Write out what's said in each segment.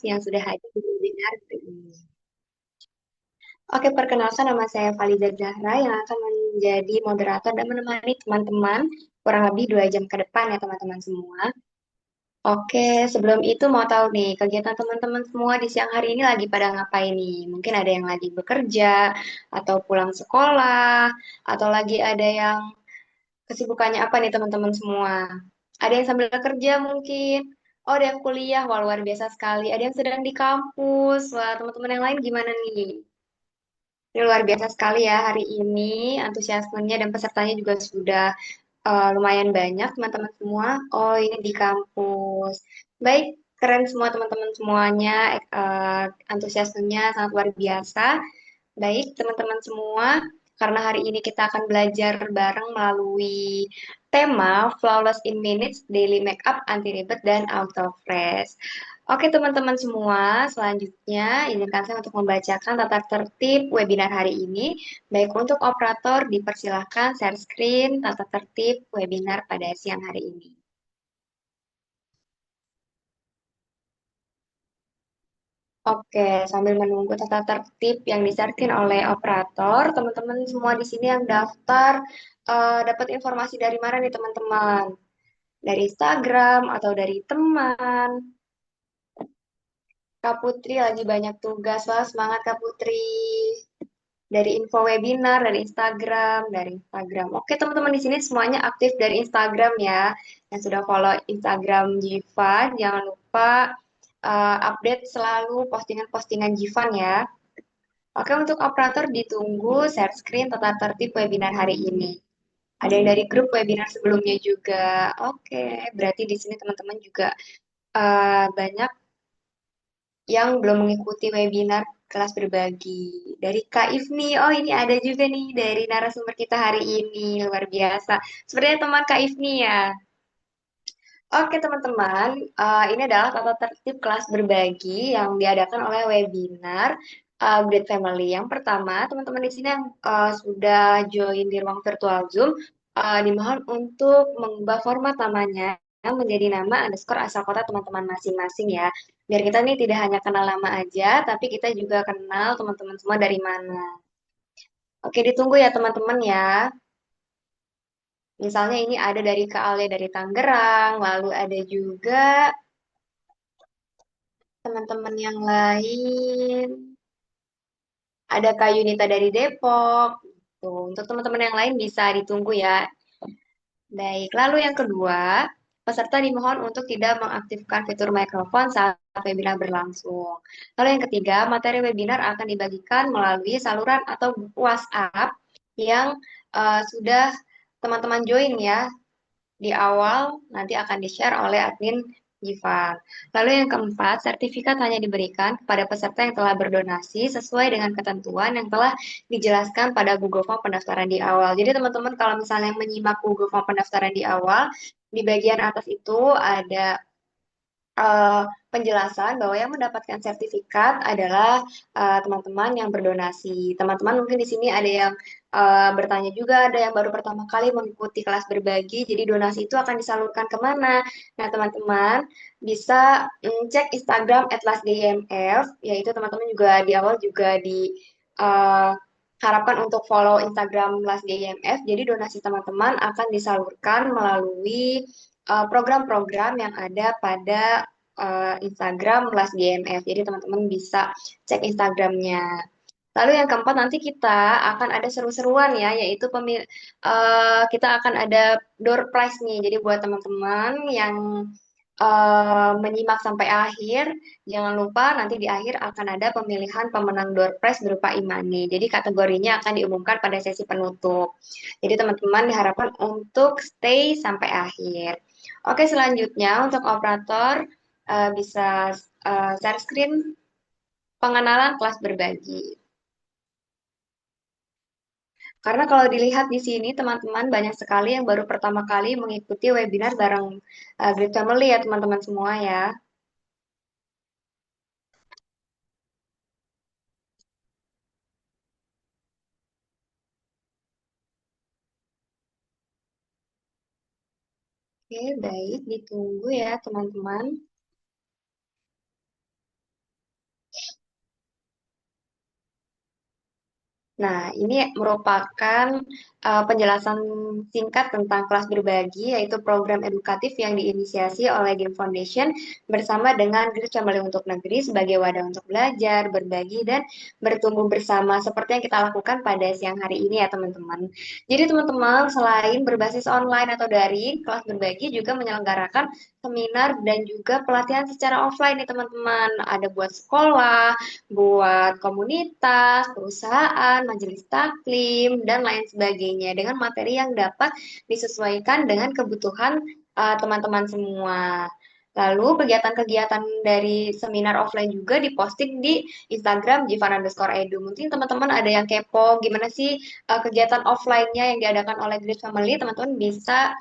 yang sudah hadir di webinar ini. Oke, perkenalkan nama saya Faliza Zahra yang akan menjadi moderator dan menemani teman-teman kurang lebih 2 jam ke depan ya teman-teman semua. Oke, sebelum itu mau tahu nih, kegiatan teman-teman semua di siang hari ini lagi pada ngapain nih? Mungkin ada yang lagi bekerja, atau pulang sekolah, atau lagi ada yang kesibukannya apa nih teman-teman semua? Ada yang sambil kerja mungkin? Oh, ada yang kuliah, wah luar biasa sekali. Ada yang sedang di kampus, wah teman-teman yang lain gimana nih? Ini luar biasa sekali ya hari ini, antusiasmenya dan pesertanya juga sudah lumayan banyak teman-teman semua. Oh, ini di kampus. Baik, keren semua teman-teman semuanya, antusiasmenya sangat luar biasa. Baik, teman-teman semua, karena hari ini kita akan belajar bareng melalui tema Flawless in Minutes, Daily Makeup, Anti-Ribet, dan Auto Fresh. Oke, teman-teman semua, selanjutnya izinkan saya untuk membacakan tata tertib webinar hari ini. Baik, untuk operator dipersilahkan share screen tata tertib webinar pada siang hari ini. Oke, sambil menunggu tata tertib yang disertin oleh operator, teman-teman semua di sini yang daftar dapat informasi dari mana nih teman-teman? Dari Instagram atau dari teman? Kak Putri lagi banyak tugas, wah semangat Kak Putri. Dari info webinar, dari Instagram. Oke, teman-teman di sini semuanya aktif dari Instagram ya. Yang sudah follow Instagram Jivan, jangan lupa update selalu postingan-postingan Jivan ya. Oke, untuk operator ditunggu share screen tata tertib webinar hari ini. Ada yang dari grup webinar sebelumnya juga. Oke, berarti di sini teman-teman juga banyak yang belum mengikuti webinar kelas berbagi. Dari Kak Ifni, oh ini ada juga nih dari narasumber kita hari ini, luar biasa. Sepertinya teman Kak Ifni ya. Oke teman-teman, ini adalah tata tertib kelas berbagi yang diadakan oleh webinar Great Family. Yang pertama, teman-teman di sini yang sudah join di ruang virtual Zoom, dimohon untuk mengubah format namanya menjadi nama underscore asal kota teman-teman masing-masing ya. Biar kita nih tidak hanya kenal nama aja, tapi kita juga kenal teman-teman semua dari mana. Oke, ditunggu ya teman-teman ya. Misalnya ini ada dari Kak Alia dari Tangerang, lalu ada juga teman-teman yang lain. Ada Kak Yunita dari Depok. Tuh, untuk teman-teman yang lain bisa ditunggu ya. Baik, lalu yang kedua, peserta dimohon untuk tidak mengaktifkan fitur mikrofon saat webinar berlangsung. Lalu yang ketiga, materi webinar akan dibagikan melalui saluran atau grup WhatsApp yang sudah teman-teman join ya di awal nanti akan di-share oleh admin Jivan. Lalu yang keempat, sertifikat hanya diberikan kepada peserta yang telah berdonasi sesuai dengan ketentuan yang telah dijelaskan pada Google Form pendaftaran di awal. Jadi teman-teman kalau misalnya menyimak Google Form pendaftaran di awal, di bagian atas itu ada eh, penjelasan bahwa yang mendapatkan sertifikat adalah teman-teman yang berdonasi. Teman-teman mungkin di sini ada yang bertanya juga, ada yang baru pertama kali mengikuti kelas berbagi, jadi donasi itu akan disalurkan kemana? Nah, teman-teman bisa cek Instagram @lasdimf, yaitu teman-teman juga di awal juga di eh, harapkan untuk follow Instagram LasDIMF. Jadi donasi teman-teman akan disalurkan melalui program-program yang ada pada Instagram Las GMF. Jadi teman-teman bisa cek Instagramnya. Lalu yang keempat nanti kita akan ada seru-seruan ya, yaitu kita akan ada door prize nih. Jadi buat teman-teman yang menyimak sampai akhir, jangan lupa nanti di akhir akan ada pemilihan pemenang door prize berupa e-money. Jadi kategorinya akan diumumkan pada sesi penutup. Jadi teman-teman diharapkan untuk stay sampai akhir. Oke, selanjutnya untuk operator bisa share screen pengenalan kelas berbagi. Karena kalau dilihat di sini teman-teman banyak sekali yang baru pertama kali mengikuti webinar bareng Great Family ya teman-teman semua ya. Oke, baik, ditunggu ya teman-teman. Nah, ini merupakan penjelasan singkat tentang kelas berbagi, yaitu program edukatif yang diinisiasi oleh Game Foundation bersama dengan Great Family untuk Negeri sebagai wadah untuk belajar, berbagi, dan bertumbuh bersama seperti yang kita lakukan pada siang hari ini ya teman-teman. Jadi teman-teman, selain berbasis online atau daring, kelas berbagi juga menyelenggarakan seminar dan juga pelatihan secara offline nih teman-teman. Ada buat sekolah, buat komunitas, perusahaan, majelis taklim, dan lain sebagainya dengan materi yang dapat disesuaikan dengan kebutuhan teman-teman semua. Lalu kegiatan-kegiatan dari seminar offline juga diposting di Instagram @jivan_edu. Mungkin teman-teman ada yang kepo gimana sih kegiatan offline-nya yang diadakan oleh Great Family, teman-teman bisa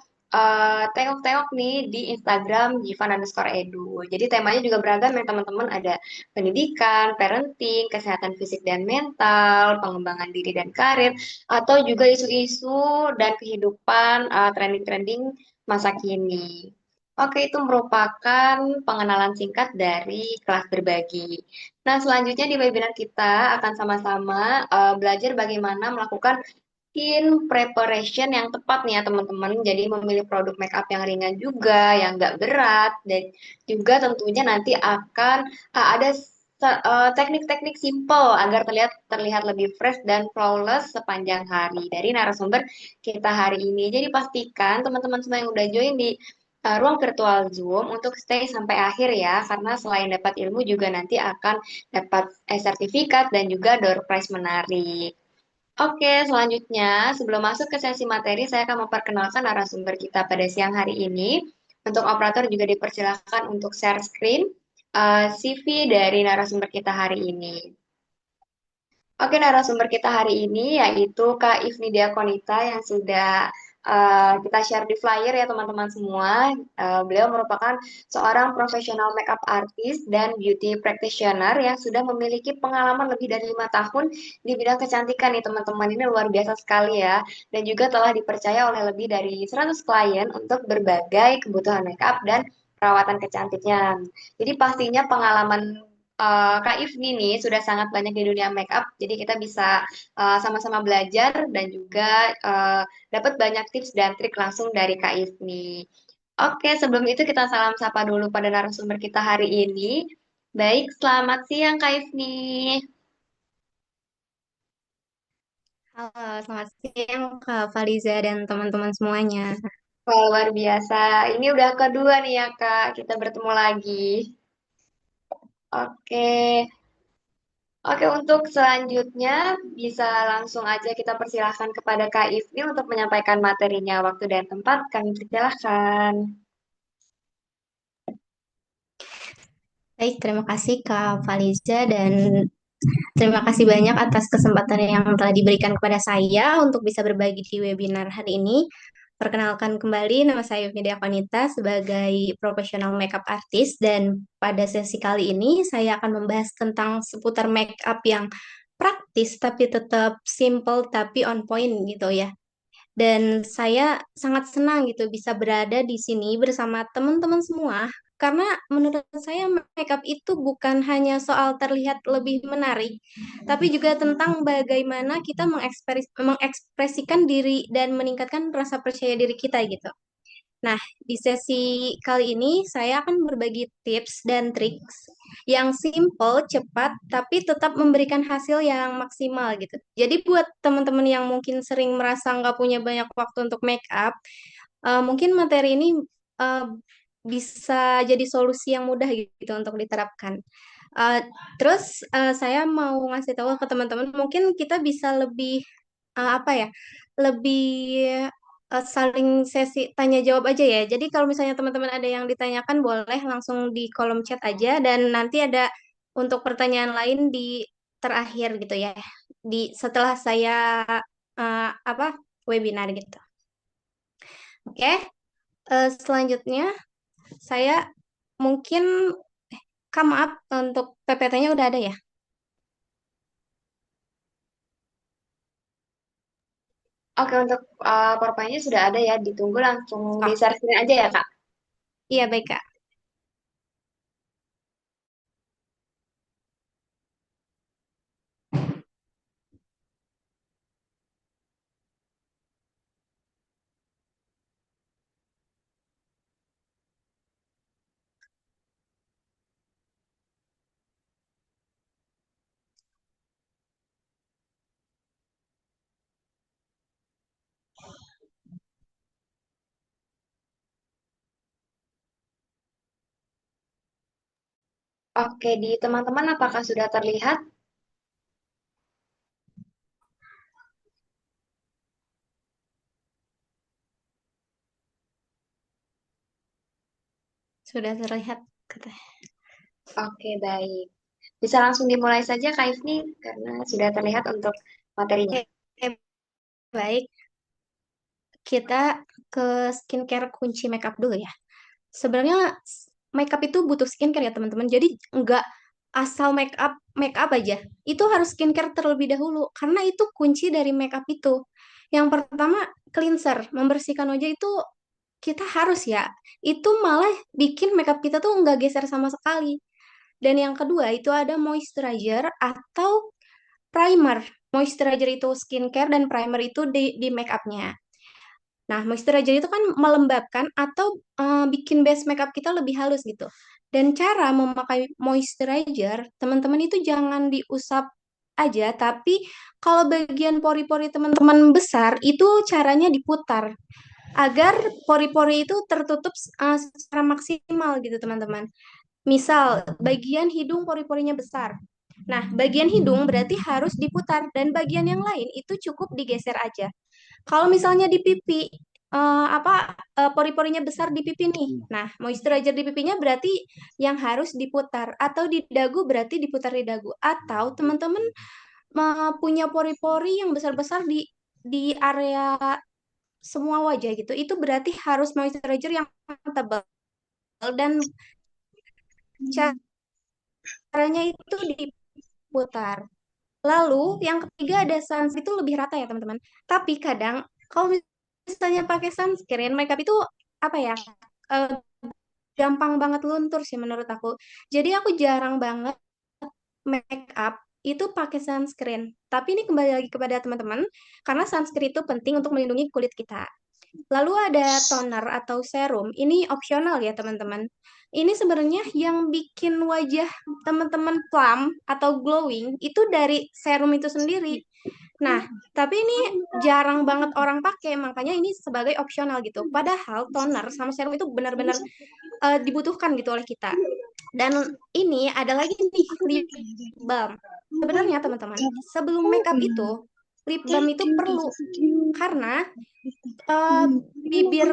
tengok-tengok nih di Instagram @jivan_edu. Jadi temanya juga beragam ya teman-teman, ada pendidikan, parenting, kesehatan fisik dan mental, pengembangan diri dan karir, atau juga isu-isu dan kehidupan trending-trending masa kini. Oke, itu merupakan pengenalan singkat dari kelas berbagi. Nah, selanjutnya di webinar kita akan sama-sama belajar bagaimana melakukan skin preparation yang tepat nih ya teman-teman. Jadi memilih produk make up yang ringan juga, yang nggak berat, dan juga tentunya nanti akan ada teknik-teknik simple agar terlihat terlihat lebih fresh dan flawless sepanjang hari dari narasumber kita hari ini. Jadi pastikan teman-teman semua yang udah join di ruang virtual Zoom untuk stay sampai akhir ya, karena selain dapat ilmu juga nanti akan dapat sertifikat dan juga door prize menarik. Oke, selanjutnya sebelum masuk ke sesi materi, saya akan memperkenalkan narasumber kita pada siang hari ini. Untuk operator juga dipersilakan untuk share screen CV dari narasumber kita hari ini. Oke, narasumber kita hari ini yaitu Kak Ifni Diakonita yang sudah kita share di flyer ya teman-teman semua. Beliau merupakan seorang profesional makeup artist dan beauty practitioner yang sudah memiliki pengalaman lebih dari 5 tahun di bidang kecantikan nih teman-teman. Ini luar biasa sekali ya. Dan juga telah dipercaya oleh lebih dari 100 klien untuk berbagai kebutuhan makeup dan perawatan kecantikan. Jadi pastinya pengalaman Kak Ifni nih sudah sangat banyak di dunia makeup, jadi kita bisa sama-sama belajar dan juga dapat banyak tips dan trik langsung dari Kak Ifni. Oke, sebelum itu kita salam sapa dulu pada narasumber kita hari ini. Baik, selamat siang Kak Ifni. Halo, selamat siang Kak Faliza dan teman-teman semuanya. Wah, luar biasa. Ini udah kedua nih ya Kak, kita bertemu lagi. Oke, Oke, untuk selanjutnya bisa langsung aja kita persilahkan kepada Kak Ifni untuk menyampaikan materinya. Waktu dan tempat kami persilahkan. Baik, terima kasih Kak Faliza dan terima kasih banyak atas kesempatan yang telah diberikan kepada saya untuk bisa berbagi di webinar hari ini. Perkenalkan kembali, nama saya Yovida Konita sebagai profesional makeup artist dan pada sesi kali ini saya akan membahas tentang seputar makeup yang praktis tapi tetap simple tapi on point gitu ya. Dan saya sangat senang gitu bisa berada di sini bersama teman-teman semua karena menurut saya makeup itu bukan hanya soal terlihat lebih menarik, tapi juga tentang bagaimana kita mengekspresikan diri dan meningkatkan rasa percaya diri kita gitu. Nah, di sesi kali ini saya akan berbagi tips dan trik yang simple, cepat, tapi tetap memberikan hasil yang maksimal gitu. Jadi buat teman-teman yang mungkin sering merasa nggak punya banyak waktu untuk make up, mungkin materi ini eh, bisa jadi solusi yang mudah gitu untuk diterapkan. Eh, terus saya mau ngasih tahu ke teman-teman, mungkin kita bisa lebih apa ya, lebih saling sesi tanya jawab aja ya. Jadi kalau misalnya teman-teman ada yang ditanyakan boleh langsung di kolom chat aja dan nanti ada untuk pertanyaan lain di terakhir gitu ya. Di setelah saya apa webinar gitu. Oke, selanjutnya saya mungkin maaf untuk PPT-nya udah ada ya? Oke, untuk PowerPoint-nya sudah ada ya. Ditunggu langsung Oh, di-share screen aja ya, Kak. iya baik Kak. Oke, di teman-teman apakah sudah terlihat? Sudah terlihat kata. Oke, baik. Bisa langsung dimulai saja, Kak Ifni, karena sudah terlihat untuk materinya. Oke, baik. Kita ke skincare kunci makeup dulu ya. Sebenarnya makeup itu butuh skincare ya teman-teman. Jadi nggak asal makeup aja. Itu harus skincare terlebih dahulu karena itu kunci dari makeup itu. Yang pertama cleanser, membersihkan wajah itu kita harus ya. Itu malah bikin makeup kita tuh nggak geser sama sekali. Dan yang kedua itu ada moisturizer atau primer. Moisturizer itu skincare dan primer itu di make upnya. Nah, moisturizer itu kan melembabkan atau bikin base makeup kita lebih halus gitu. Dan cara memakai moisturizer, teman-teman itu jangan diusap aja, tapi kalau bagian pori-pori teman-teman besar, itu caranya diputar agar pori-pori itu tertutup secara maksimal gitu, teman-teman. Misal, bagian hidung pori-porinya besar. Nah, bagian hidung berarti harus diputar dan bagian yang lain itu cukup digeser aja. Kalau misalnya di pipi, pori-porinya besar di pipi nih. Nah, moisturizer di pipinya berarti yang harus diputar atau di dagu berarti diputar di dagu atau teman-teman punya pori-pori yang besar-besar di area semua wajah gitu. Itu berarti harus moisturizer yang tebal dan caranya itu diputar. Lalu yang ketiga ada sunscreen itu lebih rata ya teman-teman. Tapi kadang kalau misalnya pakai sunscreen makeup itu apa ya eh, gampang banget luntur sih menurut aku. Jadi aku jarang banget makeup itu pakai sunscreen. Tapi ini kembali lagi kepada teman-teman karena sunscreen itu penting untuk melindungi kulit kita. Lalu ada toner atau serum. Ini opsional ya, teman-teman. Ini sebenarnya yang bikin wajah teman-teman plump atau glowing itu dari serum itu sendiri. Nah, tapi ini jarang banget orang pakai, makanya ini sebagai opsional gitu. Padahal toner sama serum itu benar-benar dibutuhkan gitu oleh kita. Dan ini ada lagi nih lip balm. Sebenarnya teman-teman, sebelum makeup itu lip balm itu perlu karena eh, bibir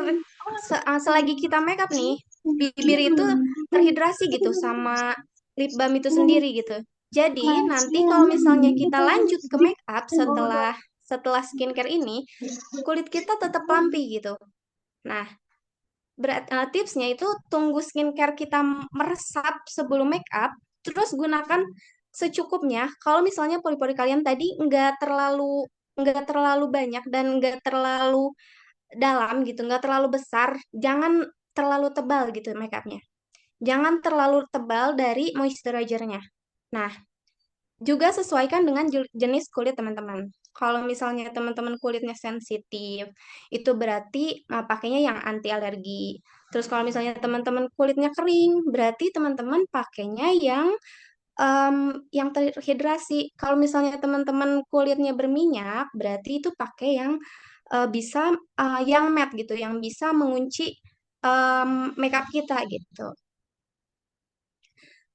selagi kita makeup nih, bibir itu terhidrasi gitu sama lip balm itu sendiri gitu. Jadi nanti kalau misalnya kita lanjut ke makeup setelah setelah skincare ini, kulit kita tetap lampi gitu. Nah, tipsnya itu tunggu skincare kita meresap sebelum makeup, terus gunakan secukupnya. Kalau misalnya pori-pori kalian tadi nggak terlalu banyak dan nggak terlalu dalam gitu, nggak terlalu besar, jangan terlalu tebal gitu makeupnya. Jangan terlalu tebal dari moisturizernya. Nah, juga sesuaikan dengan jenis kulit teman-teman. Kalau misalnya teman-teman kulitnya sensitif, itu berarti pakainya yang anti alergi. Terus kalau misalnya teman-teman kulitnya kering, berarti teman-teman pakainya yang terhidrasi. Kalau misalnya teman-teman kulitnya berminyak, berarti itu pakai yang bisa yang matte gitu, yang bisa mengunci makeup kita gitu.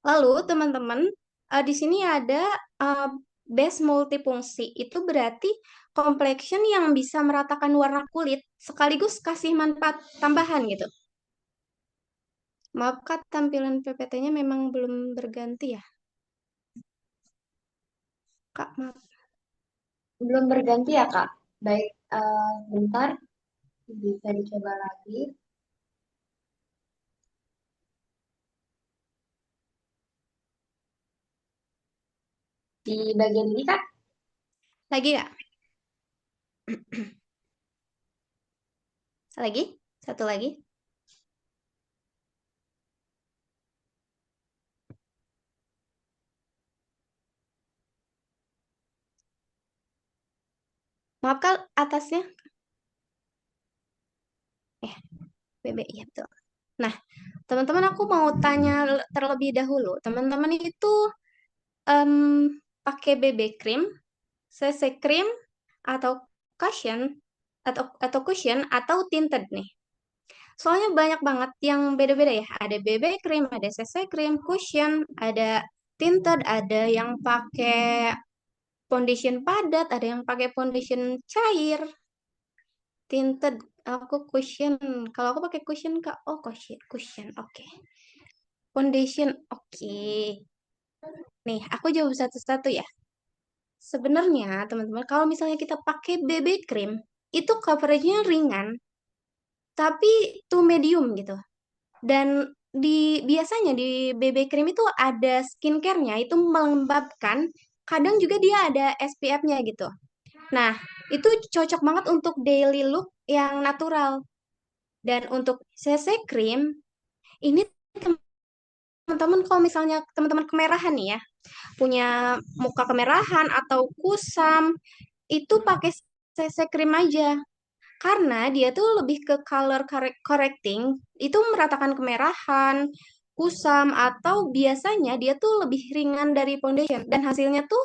Lalu teman-teman di sini ada uh, base multifungsi. Itu berarti complexion yang bisa meratakan warna kulit sekaligus kasih manfaat tambahan gitu. Maaf Kak, tampilan PPT-nya memang belum berganti ya. Kak, maaf. Belum berganti ya, Kak? Baik, bentar. Bisa dicoba lagi. Di bagian ini, Kak? Lagi nggak? Lagi? Satu lagi. Maaf Kak, atasnya. Eh, iya betul. Nah, teman-teman aku mau tanya terlebih dahulu. Teman-teman itu em, pakai BB cream, CC cream, atau cushion atau cushion atau tinted nih. Soalnya banyak banget yang beda-beda ya. Ada BB cream, ada CC cream, cushion, ada tinted, ada yang pakai foundation padat, ada yang pakai foundation cair, tinted. Aku cushion. Kalau aku pakai cushion Kak. Oh, cushion, cushion. Oke. Foundation. Oke. Nih, aku jawab satu-satu ya. Sebenarnya, teman-teman, kalau misalnya kita pakai BB cream, itu coveragenya ringan, tapi to medium gitu. Dan biasanya di BB cream itu ada skincare-nya, itu melembabkan. Kadang juga dia ada SPF-nya gitu. Nah, itu cocok banget untuk daily look yang natural. Dan untuk CC cream, ini teman-teman kalau misalnya teman-teman kemerahan nih ya, punya muka kemerahan atau kusam, itu pakai CC cream aja. Karena dia tuh lebih ke color correcting, itu meratakan kemerahan, kusam, atau biasanya dia tuh lebih ringan dari foundation. Dan hasilnya tuh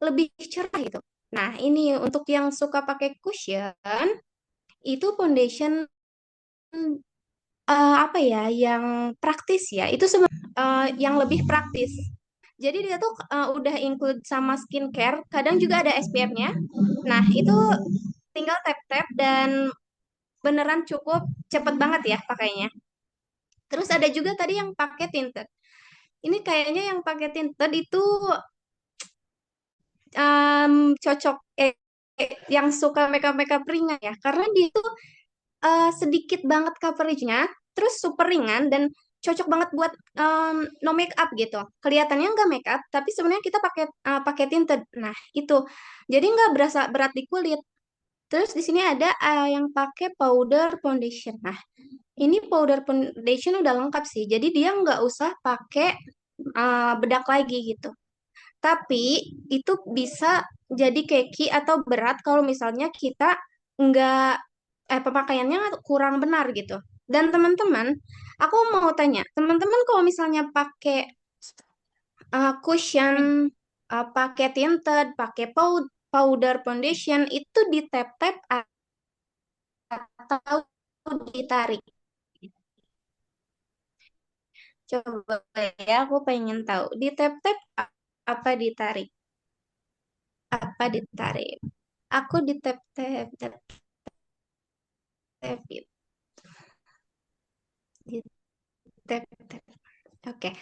lebih cerah gitu. Nah, ini untuk yang suka pakai cushion, itu foundation apa ya, yang praktis ya. Itu yang lebih praktis. Jadi dia tuh udah include sama skincare, kadang juga ada SPF-nya. Nah, itu tinggal tap-tap dan beneran cukup cepet banget ya pakainya. Terus ada juga tadi yang pakai tinted. Ini kayaknya yang pakai tinted itu cocok yang suka makeup makeup ringan ya, karena dia itu sedikit banget coveragenya, terus super ringan dan cocok banget buat no make up gitu. Kelihatannya nggak make up, tapi sebenarnya kita pakai tinted. Nah itu, jadi nggak berasa berat di kulit. Terus di sini ada yang pakai powder foundation. Nah, ini powder foundation udah lengkap sih. Jadi dia nggak usah pakai bedak lagi gitu. Tapi itu bisa jadi keki atau berat kalau misalnya kita nggak pemakaiannya kurang benar gitu. Dan teman-teman, aku mau tanya, teman-teman kalau misalnya pakai cushion, pakai tinted, pakai powder foundation itu di tap-tap atau ditarik? Coba ya, aku pengen tahu. Di tap-tap apa ditarik? Apa ditarik? Aku di tap-tap, tap-tap, gitu. Di tap-tap. Oke,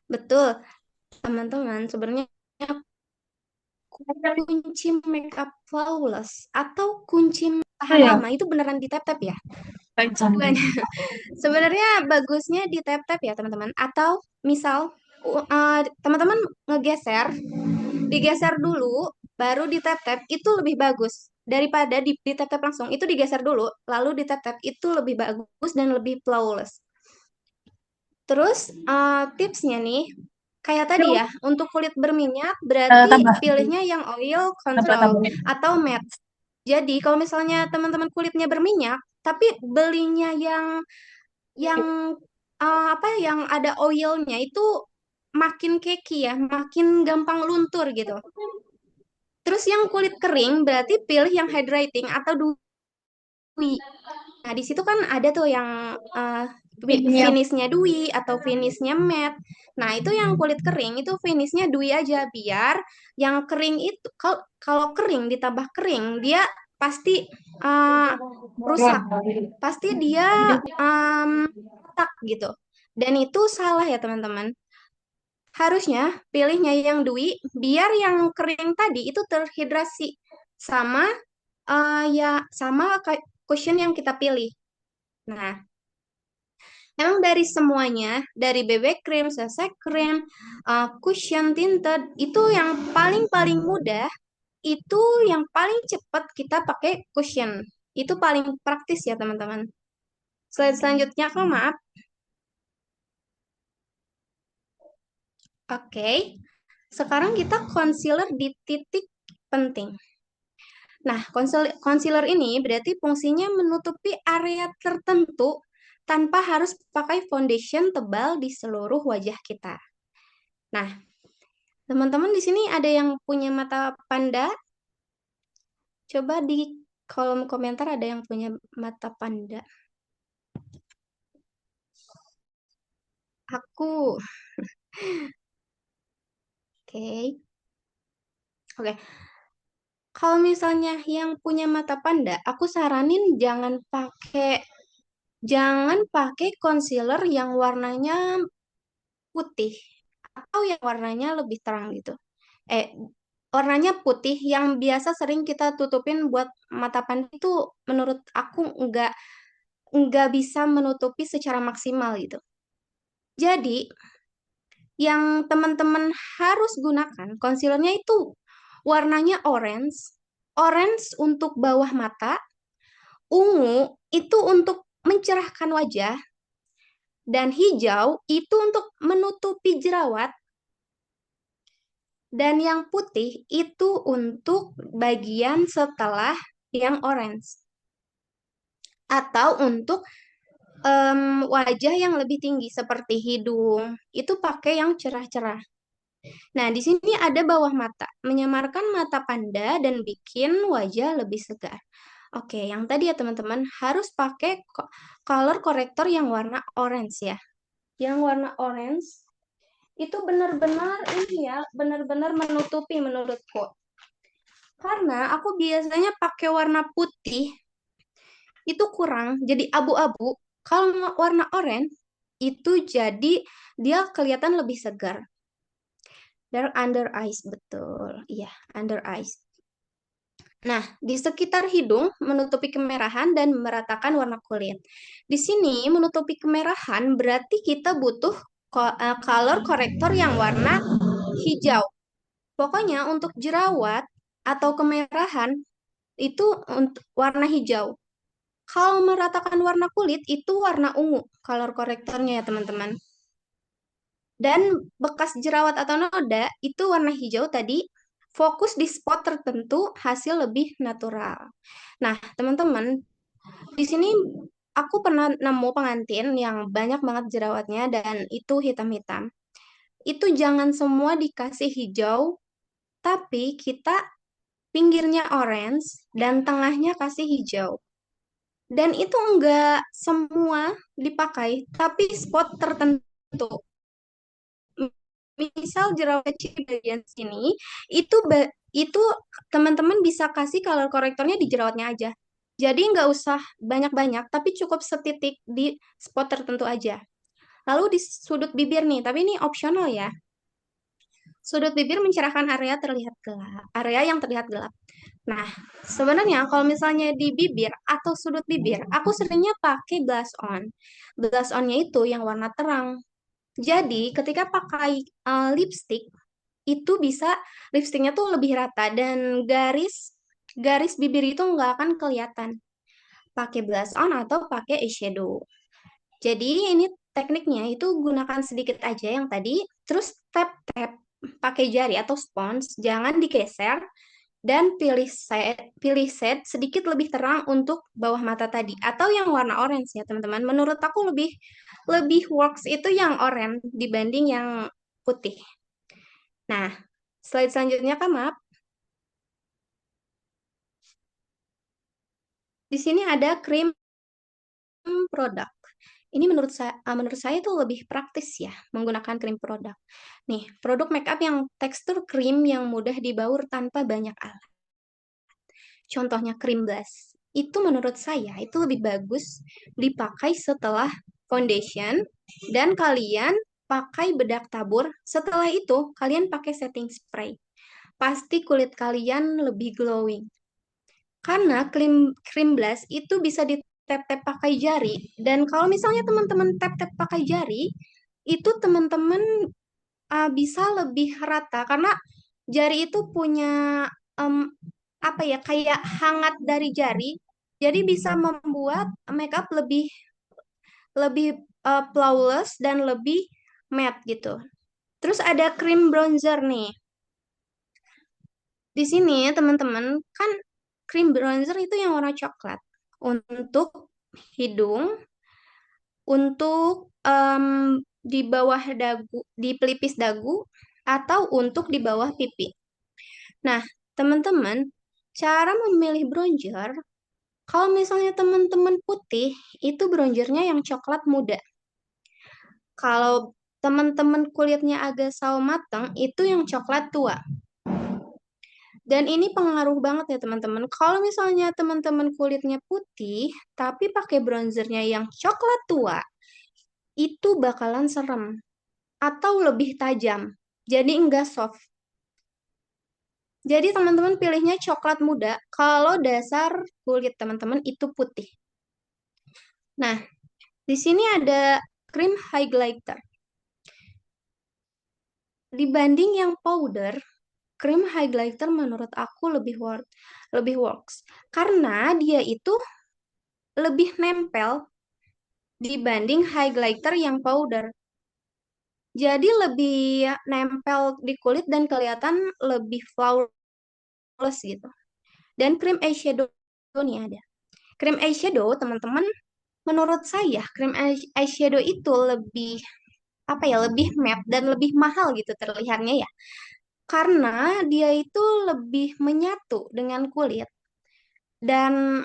betul. Teman-teman, sebenarnya kunci makeup flawless atau kunci tahan Iya, lama itu beneran di tap-tap ya? baik Sandra. Bukan. Sebenarnya bagusnya di tap-tap ya, teman-teman. Atau misal teman-teman ngegeser, digeser dulu, baru di tap-tap itu lebih bagus daripada di tap-tap langsung. Itu digeser dulu, lalu di tap-tap itu lebih bagus dan lebih flawless. Terus tipsnya nih, kayak tadi ya, untuk kulit berminyak berarti Tambah, pilihnya yang oil tambah, control tambahin. atau matte. Jadi kalau misalnya teman-teman kulitnya berminyak, tapi belinya yang apa yang ada oilnya itu makin keki ya, makin gampang luntur gitu. Terus yang kulit kering berarti pilih yang hydrating atau dewy. Nah, di situ kan ada tuh yang Iya, finishnya dewy atau finishnya matte. Nah, itu yang kulit kering itu finishnya dewy aja biar yang kering itu kalau kering ditambah kering dia pasti uh, rusak. Pasti dia retak gitu. Dan itu salah ya, teman-teman. Harusnya pilihnya yang dewy biar yang kering tadi itu terhidrasi sama ya sama kayak cushion yang kita pilih. Nah, emang dari semuanya, dari BB cream, CC cream, cushion tinted, itu yang paling-paling mudah, itu yang paling cepat kita pakai cushion. Itu paling praktis ya, teman-teman. Slide selanjutnya, kok maaf. Oke, sekarang kita concealer di titik penting. Nah, concealer ini berarti fungsinya menutupi area tertentu tanpa harus pakai foundation tebal di seluruh wajah kita. Nah, teman-teman di sini ada yang punya mata panda? Coba di kolom komentar ada yang punya mata panda. aku. Oke. Oke. Kalau misalnya yang punya mata panda, aku saranin jangan pakai concealer yang warnanya putih atau yang warnanya lebih terang gitu. Eh, warnanya putih yang biasa sering kita tutupin buat mata panda itu menurut aku nggak bisa menutupi secara maksimal gitu. Jadi, yang teman-teman harus gunakan concealernya itu warnanya orange. Orange untuk bawah mata, ungu itu untuk mencerahkan wajah, dan hijau itu untuk menutupi jerawat, dan yang putih itu untuk bagian setelah yang orange. Atau untuk wajah yang lebih tinggi seperti hidung, itu pakai yang cerah-cerah. Nah, di sini ada bawah mata, menyamarkan mata panda dan bikin wajah lebih segar. Oke, yang tadi ya teman-teman harus pakai color corrector yang warna orange ya. Yang warna orange itu benar-benar ini ya, benar-benar menutupi menurutku. Karena aku biasanya pakai warna putih itu kurang, jadi abu-abu. Kalau warna oranye itu jadi dia kelihatan lebih segar. Dark under eyes, betul. Iya, under eyes. Nah, di sekitar hidung menutupi kemerahan dan meratakan warna kulit. Di sini menutupi kemerahan berarti kita butuh color corrector yang warna hijau. Pokoknya untuk jerawat atau kemerahan itu untuk warna hijau. Kalau meratakan warna kulit itu warna ungu, color korektornya ya teman-teman. Dan bekas jerawat atau noda itu warna hijau tadi, fokus di spot tertentu, hasil lebih natural. Nah, teman-teman, di sini aku pernah nemu pengantin yang banyak banget jerawatnya dan itu hitam-hitam. Itu jangan semua dikasih hijau, tapi kita pinggirnya orange dan tengahnya kasih hijau. Dan itu enggak semua dipakai, tapi spot tertentu. Misal jerawat kecil di bagian sini, itu teman-teman bisa kasih color korektornya di jerawatnya aja. Jadi nggak usah banyak-banyak, tapi cukup setitik di spot tertentu aja. Lalu di sudut bibir nih, tapi ini opsional ya. Sudut bibir mencerahkan area yang terlihat gelap. Nah, sebenarnya kalau misalnya di bibir atau sudut bibir, aku seringnya pakai blush on. Blush onnya itu yang warna terang. Jadi, ketika pakai lipstick, itu bisa lipstiknya tuh lebih rata dan garis garis bibir itu nggak akan kelihatan. Pakai blush on atau pakai eyeshadow. Jadi, ini tekniknya itu gunakan sedikit aja yang tadi, terus tap-tap pakai jari atau spons, jangan digeser dan pilih set sedikit lebih terang untuk bawah mata tadi atau yang warna orange ya teman-teman. Menurut aku lebih lebih works itu yang orange dibanding yang putih. Nah, slide selanjutnya Kak, maaf. Di sini ada krim produk. Ini menurut saya itu lebih praktis ya menggunakan krim produk. Nih, produk makeup yang tekstur krim yang mudah dibaur tanpa banyak alat. Contohnya krim blush. Itu menurut saya itu lebih bagus dipakai setelah foundation dan kalian pakai bedak tabur. Setelah itu kalian pakai setting spray. Pasti kulit kalian lebih glowing. Karena krim blush itu bisa di tap-tap pakai jari dan kalau misalnya teman-teman tap-tap pakai jari itu teman-teman bisa lebih rata karena jari itu punya em, apa ya kayak hangat dari jari, jadi bisa membuat makeup lebih lebih flawless dan lebih matte gitu. Terus ada krim bronzer nih. Di sini teman-teman kan krim bronzer itu yang warna coklat untuk hidung, untuk di bawah dagu, di pelipis dagu, atau untuk di bawah pipi. Nah, teman-teman, cara memilih bronzer, kalau misalnya teman-teman putih, itu bronzernya yang coklat muda. Kalau teman-teman kulitnya agak sawo matang, itu yang coklat tua. Dan ini pengaruh banget ya teman-teman. Kalau misalnya teman-teman kulitnya putih, tapi pakai bronzernya yang coklat tua, itu bakalan serem. Atau lebih tajam. Jadi enggak soft. Jadi teman-teman pilihnya coklat muda kalau dasar kulit teman-teman itu putih. Nah, di sini ada cream highlighter. Dibanding yang powder, cream highlighter menurut aku lebih works karena dia itu lebih nempel dibanding highlighter yang powder. Jadi lebih nempel di kulit dan kelihatan lebih flawless gitu. Dan cream eyeshadow nih ada. Cream eyeshadow teman-teman, menurut saya cream eyeshadow itu lebih apa ya, lebih matte dan lebih mahal gitu terlihatnya ya. Karena dia itu lebih menyatu dengan kulit dan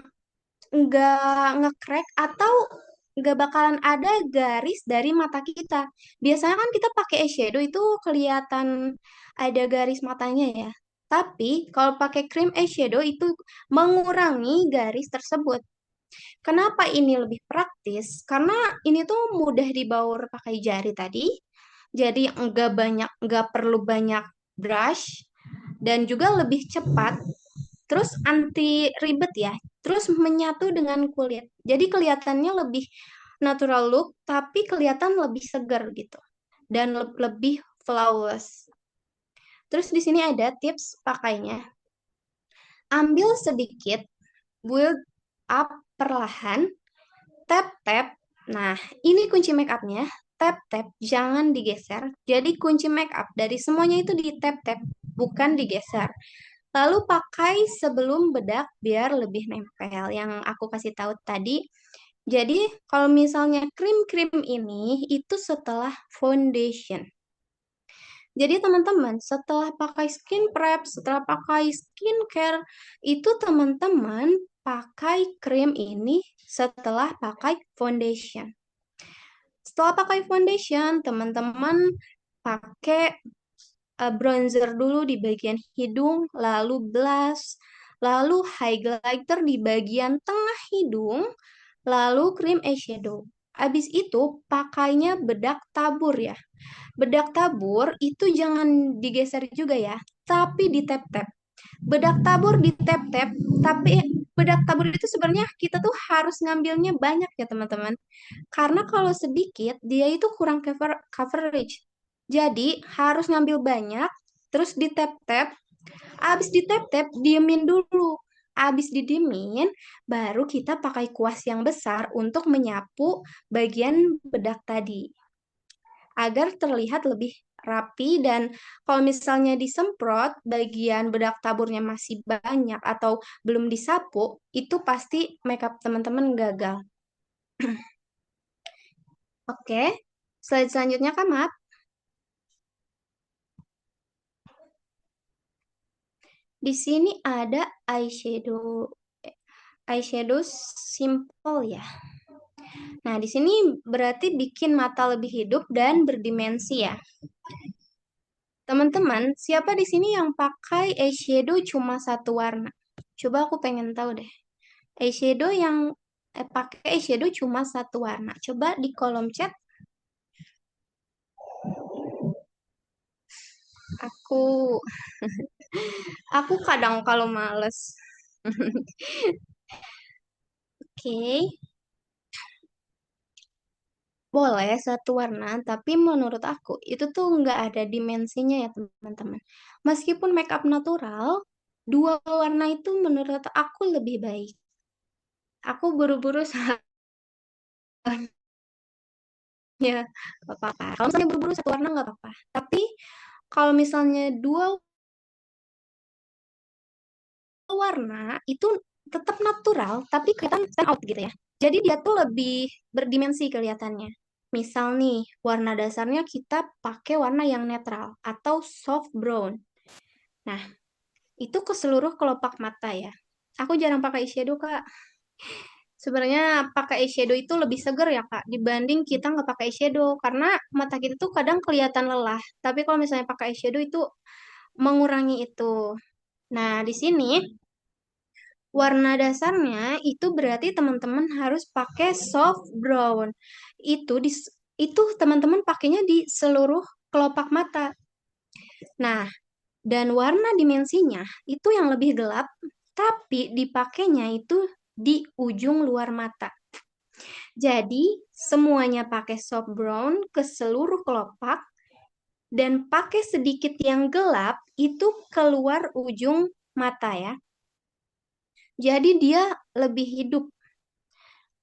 nggak crack atau nggak bakalan ada garis dari mata kita. Biasanya kan kita pakai eyeshadow itu kelihatan ada garis matanya ya. Tapi kalau pakai cream eyeshadow itu mengurangi garis tersebut. Kenapa ini lebih praktis? Karena ini tuh mudah dibaur pakai jari tadi. Jadi nggak perlu banyak brush dan juga lebih cepat. Terus anti ribet ya. Terus menyatu dengan kulit. Jadi kelihatannya lebih natural look, tapi kelihatan lebih segar gitu. Dan lebih flawless. Terus di sini ada tips pakainya. Ambil sedikit, build up perlahan, tap-tap. Nah, ini kunci make upnya. Tap-tap, jangan digeser. Jadi kunci make up dari semuanya itu di tap-tap, bukan digeser. Lalu pakai sebelum bedak biar lebih nempel. Yang aku kasih tahu tadi. Jadi kalau misalnya krim-krim ini itu setelah foundation. Jadi teman-teman setelah pakai skin prep, setelah pakai skincare, itu teman-teman pakai krim ini setelah pakai foundation. Setelah pakai foundation, teman-teman pakai bronzer dulu di bagian hidung, lalu blush, lalu highlighter di bagian tengah hidung, lalu cream eyeshadow. Habis itu pakainya bedak tabur ya. Bedak tabur itu jangan digeser juga ya, tapi di tap-tap. Bedak tabur di tap-tap, tapi bedak tabur itu sebenarnya kita tuh harus ngambilnya banyak ya teman-teman. Karena kalau sedikit, dia itu kurang coverage. Jadi harus ngambil banyak, terus di tap-tap. Abis di tap-tap, diemin dulu. Abis didiemin, baru kita pakai kuas yang besar untuk menyapu bagian bedak tadi. Agar terlihat lebih rapi dan kalau misalnya disemprot bagian bedak taburnya masih banyak atau belum disapu, itu pasti makeup teman-teman gagal. Oke, slide selanjutnya Kak, maaf. Di sini ada eyeshadow. Eyeshadow simple ya. Nah, di sini berarti bikin mata lebih hidup dan berdimensi ya. Teman-teman, siapa di sini yang pakai eyeshadow cuma satu warna? Coba aku pengen tahu deh. Eyeshadow yang pakai eyeshadow cuma satu warna. Coba di kolom chat. Aku aku kadang kalau males. Oke. Boleh satu warna, tapi menurut aku itu tuh nggak ada dimensinya ya teman-teman. Meskipun makeup natural, dua warna itu menurut aku lebih baik. Aku buru-buru soalnya nggak apa-apa. Kalau misalnya buru-buru satu warna nggak apa-apa. Tapi kalau misalnya dua warna itu tetap natural, tapi kelihatan stand out gitu ya. Jadi dia tuh lebih berdimensi kelihatannya. Misal nih, warna dasarnya kita pakai warna yang netral atau soft brown. Nah, itu ke seluruh kelopak mata ya. Aku jarang pakai eyeshadow, Kak. sebenarnya pakai eyeshadow itu lebih seger ya Kak dibanding kita nggak pakai eyeshadow karena mata kita tuh kadang kelihatan lelah. Tapi kalau misalnya pakai eyeshadow itu mengurangi itu. Nah, di sini warna dasarnya itu berarti teman-teman harus pakai soft brown. Itu di itu teman-teman pakainya di seluruh kelopak mata. Nah, dan warna dimensinya itu yang lebih gelap, tapi dipakainya itu di ujung luar mata. Jadi, semuanya pakai soft brown ke seluruh kelopak dan pakai sedikit yang gelap itu keluar ujung mata ya. Jadi dia lebih hidup.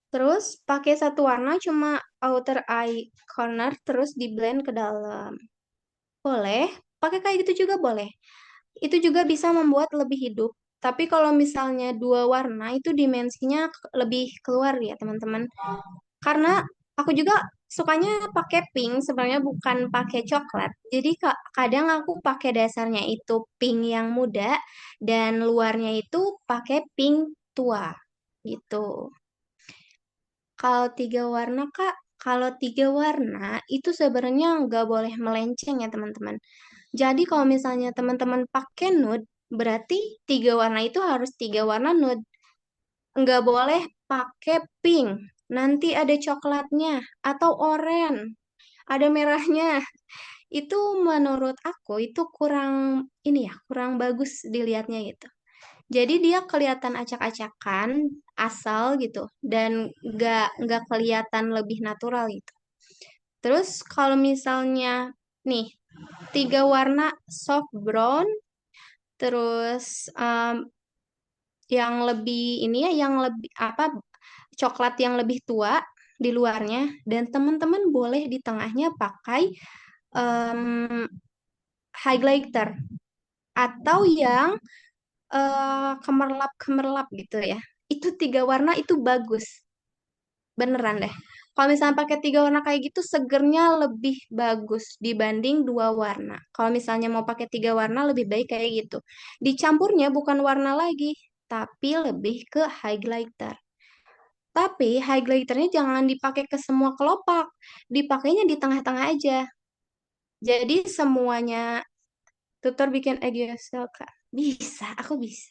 Terus pakai satu warna cuma outer eye corner terus di blend ke dalam. Boleh, pakai kayak gitu juga boleh. Itu juga bisa membuat lebih hidup. Tapi kalau misalnya dua warna itu dimensinya lebih keluar ya teman-teman. Karena aku juga sukanya pakai pink sebenarnya bukan pakai coklat. Jadi kadang aku pakai dasarnya itu pink yang muda dan luarnya itu pakai pink tua gitu. Kalau tiga warna, Kak, kalau tiga warna itu sebenarnya nggak boleh melenceng ya, teman-teman. Jadi kalau misalnya teman-teman pakai nude, berarti tiga warna itu harus tiga warna nude. Nggak boleh pakai pink, nanti ada coklatnya, atau oranye, ada merahnya. Itu menurut aku itu kurang, ini ya, kurang bagus dilihatnya gitu. Jadi dia kelihatan acak-acakan, asal gitu, dan nggak kelihatan lebih natural gitu. Terus kalau misalnya nih tiga warna soft brown, terus yang lebih ini ya, yang lebih apa coklat yang lebih tua di luarnya, dan teman-teman boleh di tengahnya pakai em, highlighter atau yang kemerlap-kemerlap gitu ya. Itu tiga warna itu bagus. Beneran deh. Kalau misalnya pakai tiga warna kayak gitu, segernya lebih bagus dibanding dua warna. Kalau misalnya mau pakai tiga warna, lebih baik kayak gitu. Dicampurnya bukan warna lagi, tapi lebih ke highlighter. Tapi highlighternya jangan dipakai ke semua kelopak. Dipakainya di tengah-tengah aja. Jadi semuanya tutor bikin egg yourself, Kak. Bisa, aku bisa.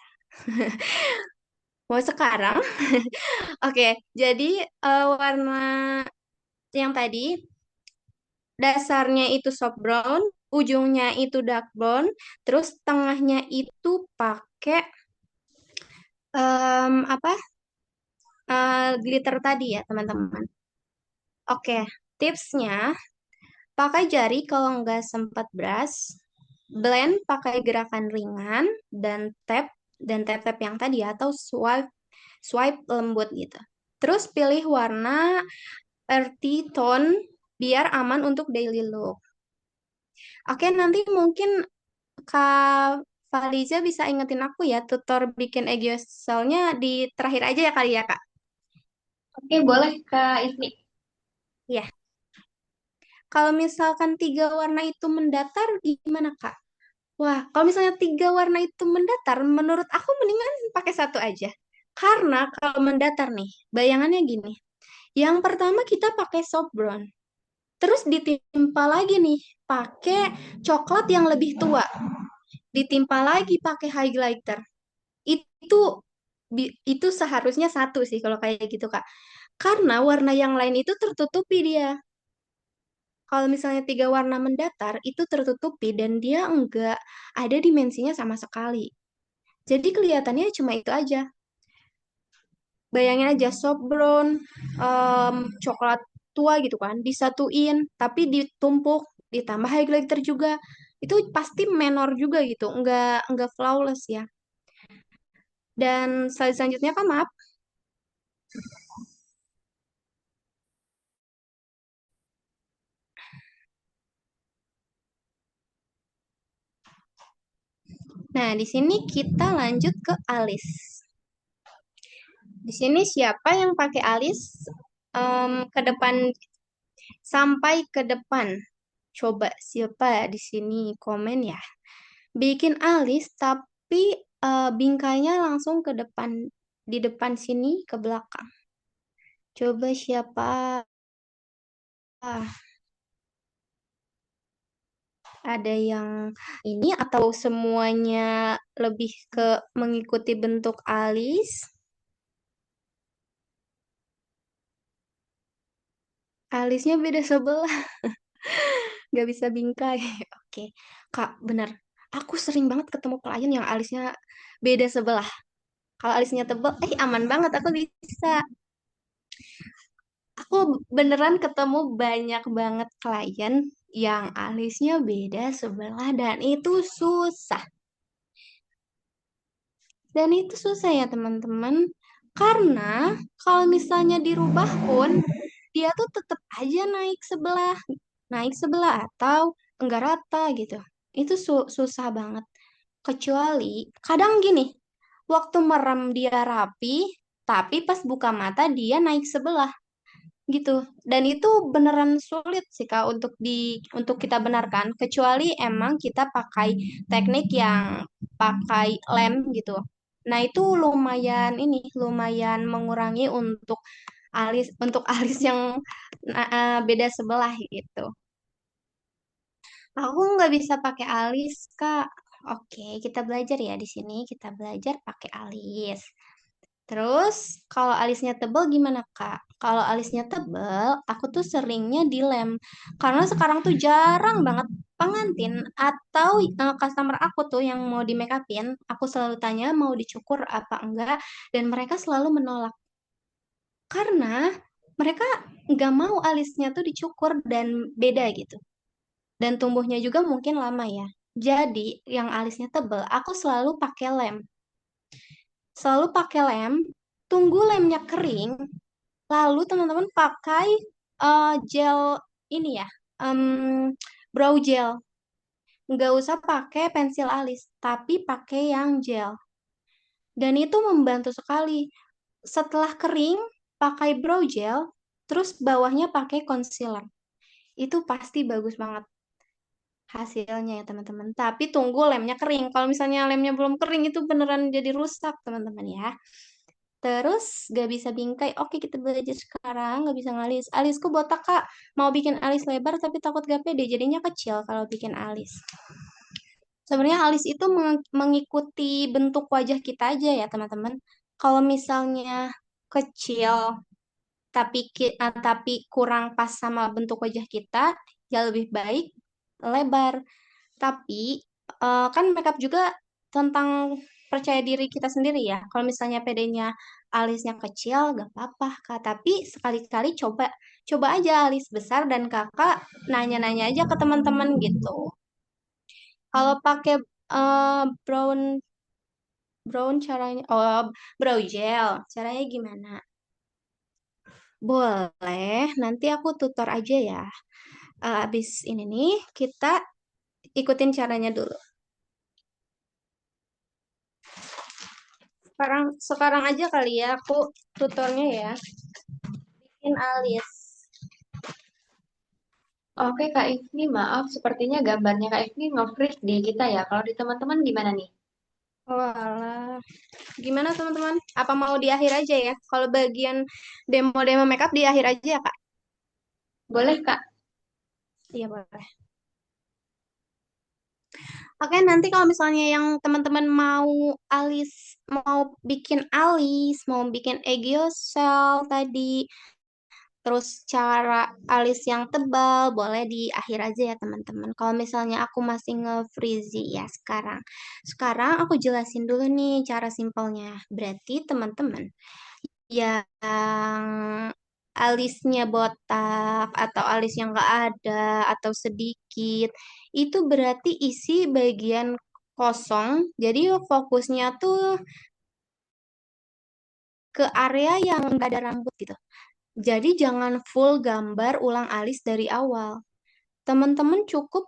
Mau sekarang? Oke, jadi warna yang tadi dasarnya itu soft brown, ujungnya itu dark brown, terus tengahnya itu pakai apa glitter tadi ya teman-teman. Oke, tipsnya pakai jari kalau nggak sempat brush, blend pakai gerakan ringan dan tap-tap yang tadi ya, atau swipe swipe lembut gitu. Terus pilih warna earthy tone biar aman untuk daily look. Oke, nanti mungkin Kak Faliza bisa ingetin aku ya, tutor bikin egg yolk di terakhir aja ya kali ya, Kak. Oke, boleh Kak Ismi. Ya, kalau misalkan tiga warna itu mendatar, gimana, Kak? Wah, kalau misalnya tiga warna itu mendatar, menurut aku mendingan pakai satu aja. Karena kalau mendatar nih, bayangannya gini. Yang pertama kita pakai soft brown. Terus ditimpa lagi nih, pakai coklat yang lebih tua. Ditimpa lagi pakai highlighter. Itu itu seharusnya satu sih kalau kayak gitu, Kak. Karena warna yang lain itu tertutupi dia. Kalau misalnya tiga warna mendatar, itu tertutupi dan dia enggak ada dimensinya sama sekali. Jadi kelihatannya cuma itu aja. Bayangin aja soft brown, coklat tua gitu kan, disatuin, tapi ditumpuk, ditambah highlighter juga. Itu pasti menor juga gitu, enggak flawless ya. Dan slide selanjutnya kan maaf. Nah, di sini kita lanjut ke alis. Di sini siapa yang pakai alis ke depan sampai ke depan? Coba siapa di sini komen ya. Bikin alis tapi bingkainya langsung ke depan, di depan sini ke belakang. Coba siapa? Ada yang ini atau semuanya lebih ke mengikuti bentuk alis? Alisnya beda sebelah, nggak bisa bingkai. Oke, Kak, benar. Aku sering banget ketemu klien yang alisnya beda sebelah. Kalau alisnya tebal, aman banget, aku bisa. Aku beneran ketemu banyak banget klien yang alisnya beda sebelah dan itu susah. Dan itu susah ya teman-teman. Karena kalau misalnya dirubah pun dia tuh tetap aja naik sebelah atau enggak rata gitu. Itu susah banget. Kecuali kadang gini, waktu merem dia rapi, tapi pas buka mata dia naik sebelah gitu. Dan itu beneran sulit sih Kak untuk kita benarkan kecuali emang kita pakai teknik yang pakai lem gitu. Nah, itu lumayan mengurangi untuk alis yang beda sebelah gitu. Aku nggak bisa pakai alis, Kak. Oke, kita belajar ya di sini. Kita belajar pakai alis. Terus, kalau alisnya tebal gimana, Kak? Kalau alisnya tebal, aku tuh seringnya dilem. Karena sekarang tuh jarang banget pengantin atau customer aku tuh yang mau di make upin, aku selalu tanya mau dicukur apa enggak, dan mereka selalu menolak. Karena mereka nggak mau alisnya tuh dicukur dan beda gitu. Dan tumbuhnya juga mungkin lama ya. Jadi, yang alisnya tebal, aku selalu pakai lem. Selalu pakai lem, tunggu lemnya kering, lalu teman-teman pakai gel ini ya, em, brow gel. Nggak usah pakai pensil alis, tapi pakai yang gel. Dan itu membantu sekali. Setelah kering, pakai brow gel, terus bawahnya pakai concealer. Itu pasti bagus banget hasilnya ya teman-teman. Tapi tunggu lemnya kering. Kalau misalnya lemnya belum kering, itu beneran jadi rusak teman-teman ya. Terus gak bisa bingkai. Oke, kita belajar sekarang. Gak bisa ngalis. Alisku botak, Kak. Mau bikin alis lebar tapi takut gak pede. Jadinya kecil kalau bikin alis. Sebenarnya alis itu mengikuti bentuk wajah kita aja ya, teman-teman. Kalau misalnya kecil tapi kurang pas sama bentuk wajah kita, ya lebih baik lebar. Tapi kan makeup juga tentang percaya diri kita sendiri ya. Kalau misalnya pedenya alisnya kecil, gak apa-apa Kak. Tapi sekali-kali coba aja alis besar dan Kakak nanya-nanya aja ke teman-teman gitu. Kalau pakai brown brown caranya, brow gel, caranya gimana? Boleh, nanti aku tutor aja ya. Abis ini nih, kita ikutin caranya dulu. Sekarang aja kali ya, aku tutornya ya. Bikin alis. Oke Kak Ifni, maaf sepertinya gambarnya Kak Ifni nge-freeze di kita ya. Kalau di teman-teman gimana nih? Walah. Gimana teman-teman? Apa mau di akhir aja ya? Kalau bagian demo-demo makeup di akhir aja ya, Kak? Boleh Kak? Iya, boleh. Oke, nanti kalau misalnya yang teman-teman mau bikin alis, mau bikin egg yosel tadi, terus cara alis yang tebal, boleh di akhir aja ya teman-teman. Kalau misalnya aku masih nge-freezy ya sekarang. Sekarang aku jelasin dulu nih cara simpelnya. Berarti teman-teman yang alisnya botak atau alis yang nggak ada atau sedikit, itu berarti isi bagian kosong. Jadi fokusnya tuh ke area yang nggak ada rambut gitu. Jadi jangan full gambar ulang alis dari awal. Teman-teman cukup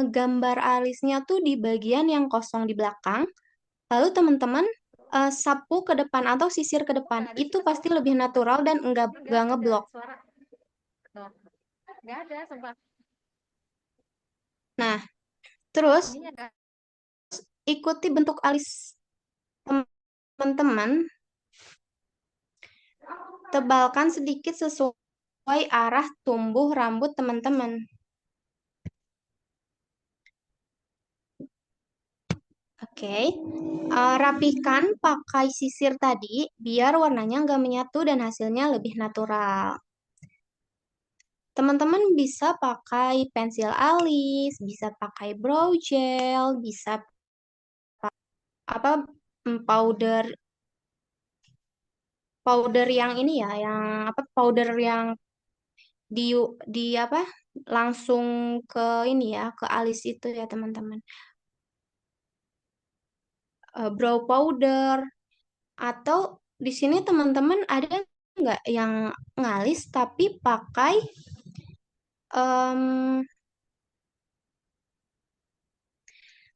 gambar alisnya tuh di bagian yang kosong di belakang. Lalu teman-teman sapu ke depan atau sisir ke depan. Itu pasti lebih natural dan enggak ngeblok. Nggak ada, sumpah. Nah, terus Ininya nggak. ikuti bentuk alis teman-teman. Tebalkan sedikit sesuai arah tumbuh rambut teman-teman. Oke, rapihkan pakai sisir tadi biar warnanya nggak menyatu dan hasilnya lebih natural. Teman-teman bisa pakai pensil alis, bisa pakai brow gel, bisa apa powder powder yang ini ya, yang apa powder yang di di apa langsung ke ini ya, ke alis itu ya teman-teman. Brow powder atau di sini teman-teman ada nggak yang ngalis tapi pakai em,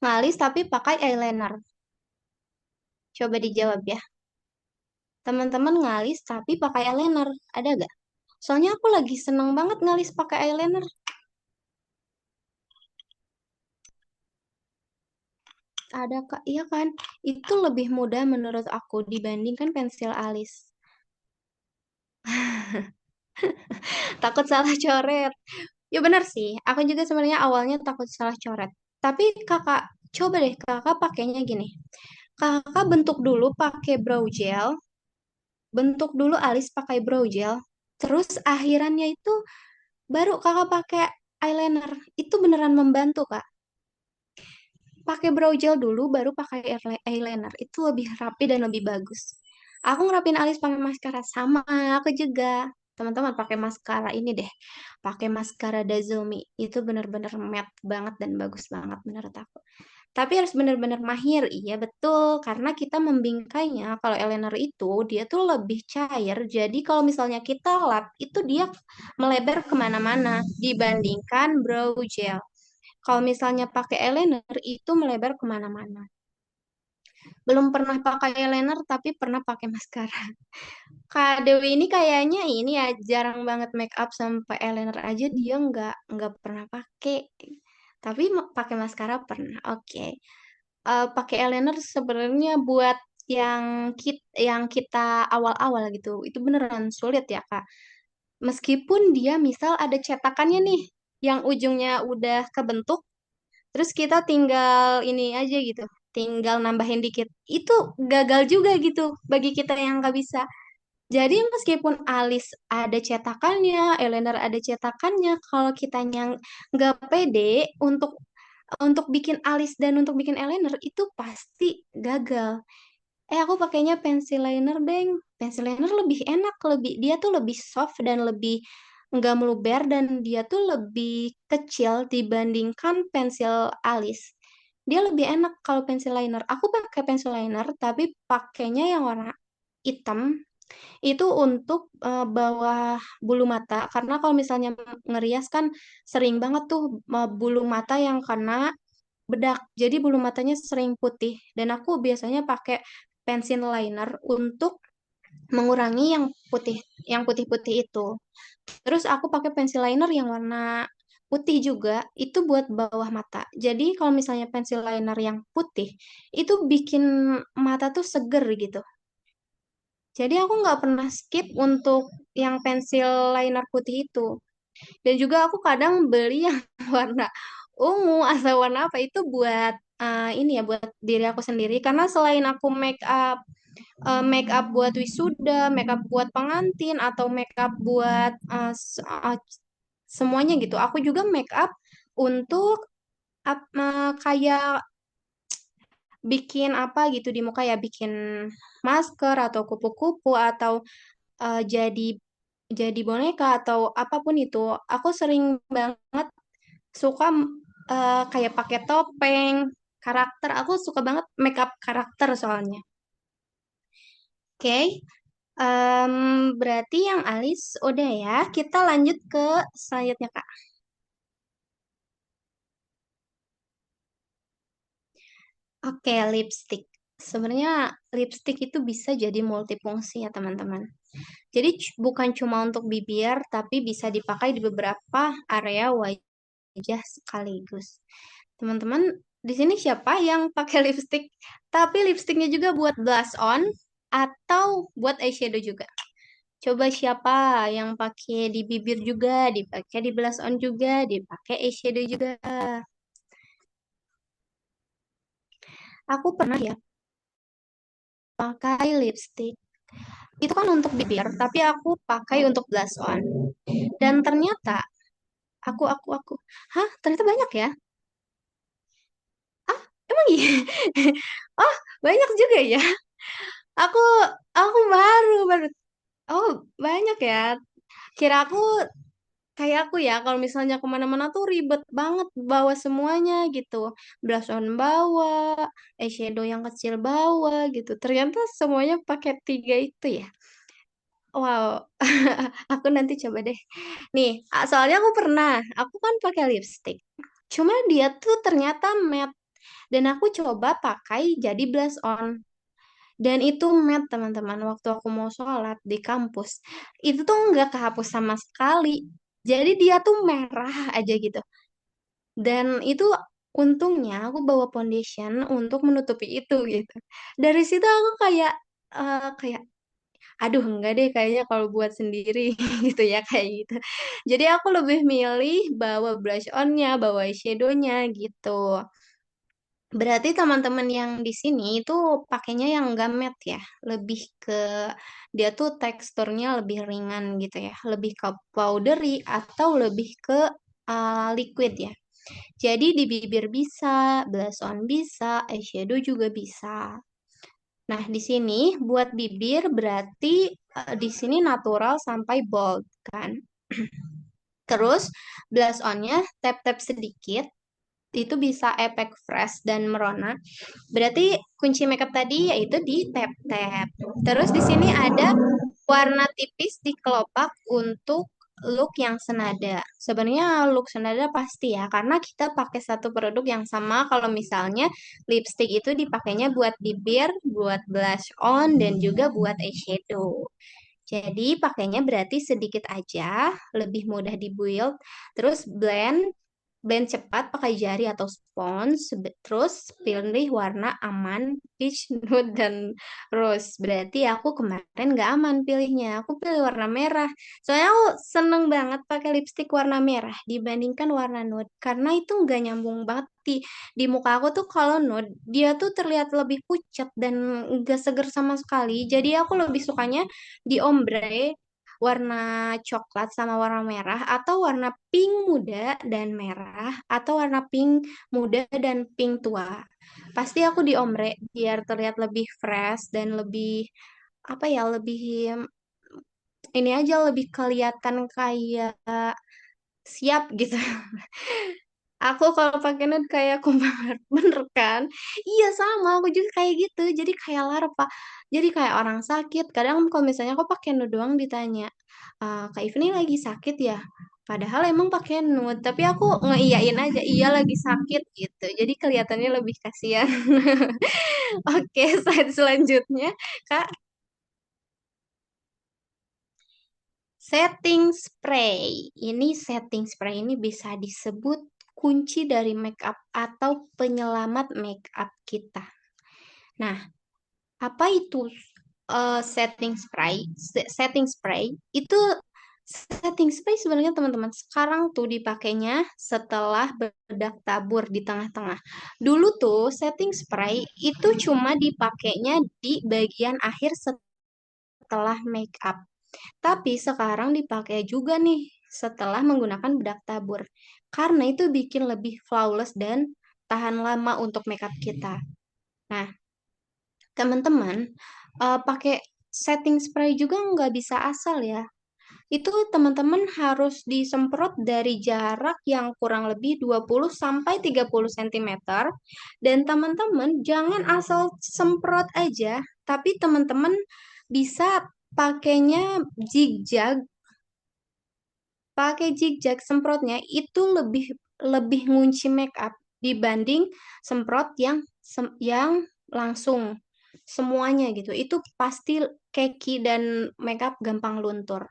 ngalis tapi pakai eyeliner? Coba dijawab ya. Teman-teman ngalis tapi pakai eyeliner, ada nggak? Soalnya aku lagi seneng banget ngalis pakai eyeliner. Ada Kak, iya kan? Itu lebih mudah menurut aku dibandingkan pensil alis. Takut salah coret. Ya benar sih, aku juga sebenarnya awalnya takut salah coret. Tapi kakak, coba deh kakak pakainya gini. Kakak bentuk dulu pakai brow gel, bentuk dulu alis pakai brow gel, terus akhirannya itu baru kakak pakai eyeliner. Itu beneran membantu kak. Pakai brow gel dulu, baru pakai eyeliner. Itu lebih rapi dan lebih bagus. Aku ngerapin alis pakai maskara sama, aku juga. Teman-teman pakai maskara ini deh. Pakai maskara Dazumi. Itu bener-bener matte banget dan bagus banget menurut aku. Tapi harus bener-bener mahir, iya betul. Karena kita membingkainya, kalau eyeliner itu dia tuh lebih cair. Jadi kalau misalnya kita lap, itu dia melebar kemana-mana dibandingkan brow gel. Kalau misalnya pakai eyeliner itu melebar kemana-mana. Belum pernah pakai eyeliner tapi pernah pakai maskara. Kak Dewi ini kayaknya ini ya jarang banget make up sampai eyeliner aja dia nggak pernah pakai. Tapi pakai maskara pernah. Oke. Pakai eyeliner sebenarnya buat yang kita awal-awal gitu. Itu beneran sulit ya, Kak. Meskipun dia misal ada cetakannya nih yang ujungnya udah kebentuk. Terus kita tinggal ini aja gitu, tinggal nambahin dikit. Itu gagal juga gitu bagi kita yang nggak bisa. Jadi meskipun alis ada cetakannya, eyeliner ada cetakannya, kalau kitanya nggak pede untuk bikin alis dan untuk bikin eyeliner itu pasti gagal. Aku pakainya pensil liner, deng. Pensil liner lebih enak, dia tuh lebih soft dan lebih nggak meluber dan dia tuh lebih kecil dibandingkan pensil alis. Dia lebih enak kalau pensil liner. Aku pakai pensil liner tapi pakainya yang warna hitam itu untuk bawah bulu mata karena kalau misalnya ngerias kan sering banget tuh bulu mata yang kena bedak. Jadi bulu matanya sering putih dan aku biasanya pakai pensil liner untuk mengurangi yang putih-putih itu. Terus aku pakai pensil liner yang warna putih juga itu buat bawah mata. Jadi kalau misalnya pensil liner yang putih itu bikin mata tuh seger gitu. Jadi aku nggak pernah skip untuk yang pensil liner putih itu. Dan juga aku kadang beli yang warna ungu atau warna apa itu buat ini ya buat diri aku sendiri karena selain aku make up buat wisuda, make up buat pengantin atau make up buat semuanya gitu. Aku juga make up untuk kayak bikin apa gitu di muka ya, bikin masker atau kupu-kupu atau jadi boneka atau apapun itu. Aku sering banget suka kayak pakai topeng, karakter. Aku suka banget make up karakter soalnya. Oke, berarti yang alis udah ya. Kita lanjut ke selanjutnya, Kak. Oke, lipstick. Sebenarnya lipstick itu bisa jadi multifungsi ya, teman-teman. Jadi bukan cuma untuk bibir, tapi bisa dipakai di beberapa area wajah sekaligus. Teman-teman, di sini siapa yang pakai lipstick? Tapi lipsticknya juga buat blush on atau buat eyeshadow juga. Coba siapa yang pakai di bibir juga, dipakai di blush on juga, dipakai eyeshadow juga. Aku pernah ya pakai lipstick. Itu kan untuk bibir, tapi aku pakai untuk blush on. Dan ternyata aku, hah, ternyata banyak ya? Ah, emang iya? Oh, banyak juga ya? Aku, aku baru. Oh, banyak ya. Kira aku kayak aku ya, kalau misalnya kemana-mana tuh ribet banget bawa semuanya gitu. Blush on bawa, eyeshadow yang kecil bawa gitu. Ternyata semuanya pakai tiga itu ya. Wow, aku nanti coba deh. Nih, soalnya aku kan pakai lipstick. Cuma dia tuh ternyata matte. Dan aku coba pakai jadi blush on. Dan itu matte teman-teman. Waktu aku mau sholat di kampus, itu tuh nggak kehapus sama sekali. Jadi dia tuh merah aja gitu. Dan itu untungnya aku bawa foundation untuk menutupi itu gitu. Dari situ aku kayak aduh enggak deh kayaknya kalau buat sendiri gitu ya kayak gitu. Jadi aku lebih milih bawa blush onnya, bawa eyeshadownya gitu. Berarti teman-teman yang di sini itu pakainya yang enggak matte ya, lebih ke dia tuh teksturnya lebih ringan gitu ya, lebih ke powdery atau lebih ke liquid ya. Jadi di bibir bisa, blush on bisa, eyeshadow juga bisa. Nah, di sini buat bibir berarti di sini natural sampai bold kan. Terus blush onnya tap-tap sedikit, itu bisa efek fresh dan merona. Berarti kunci makeup tadi yaitu di tap-tap. Terus di sini ada warna tipis di kelopak untuk look yang senada. Sebenarnya look senada pasti ya, karena kita pakai satu produk yang sama. Kalau misalnya lipstick itu dipakainya buat bibir, buat blush on, dan juga buat eyeshadow. Jadi pakainya berarti sedikit aja, lebih mudah dibuild. Terus blend cepat pakai jari atau spons. Terus pilih warna aman, peach, nude, dan rose. Berarti aku kemarin nggak aman pilihnya. Aku pilih warna merah. Soalnya aku seneng banget pakai lipstick warna merah dibandingkan warna nude. Karena itu nggak nyambung banget di muka aku tuh kalau nude. Dia tuh terlihat lebih pucat dan nggak seger sama sekali. Jadi aku lebih sukanya di ombre warna coklat sama warna merah atau warna pink muda dan merah atau warna pink muda dan pink tua. Pasti aku di ombre biar terlihat lebih fresh dan lebih apa ya, lebih ini aja lebih kelihatan kayak siap gitu. Aku kalau pakai nude kayak kumbang bener kan? Iya sama, aku juga kayak gitu. Jadi kayak larva. Jadi kayak orang sakit. Kadang kalau misalnya aku pakai nude doang ditanya, Kak Ivni lagi sakit ya? Padahal emang pakai nude, tapi aku ngeiyain aja, iya lagi sakit gitu. Jadi kelihatannya lebih kasihan. Oke, slide selanjutnya, Kak. Setting spray. Setting spray ini bisa disebut kunci dari makeup atau penyelamat makeup kita. Nah, apa itu setting spray? Setting spray itu setting spray sebenarnya teman-teman sekarang tuh dipakainya setelah bedak tabur di tengah-tengah. Dulu tuh setting spray itu cuma dipakainya di bagian akhir setelah makeup. Tapi sekarang dipakai juga nih setelah menggunakan bedak tabur. Karena itu bikin lebih flawless dan tahan lama untuk makeup kita. Nah, teman-teman, pakai setting spray juga nggak bisa asal ya. Itu teman-teman harus disemprot dari jarak yang kurang lebih 20 sampai 30 cm. Dan teman-teman jangan asal semprot aja, tapi teman-teman bisa pakainya zigzag. Pakai zigzag semprotnya itu lebih lebih ngunci make up dibanding semprot yang langsung semuanya gitu. Itu pasti keki dan make up gampang luntur.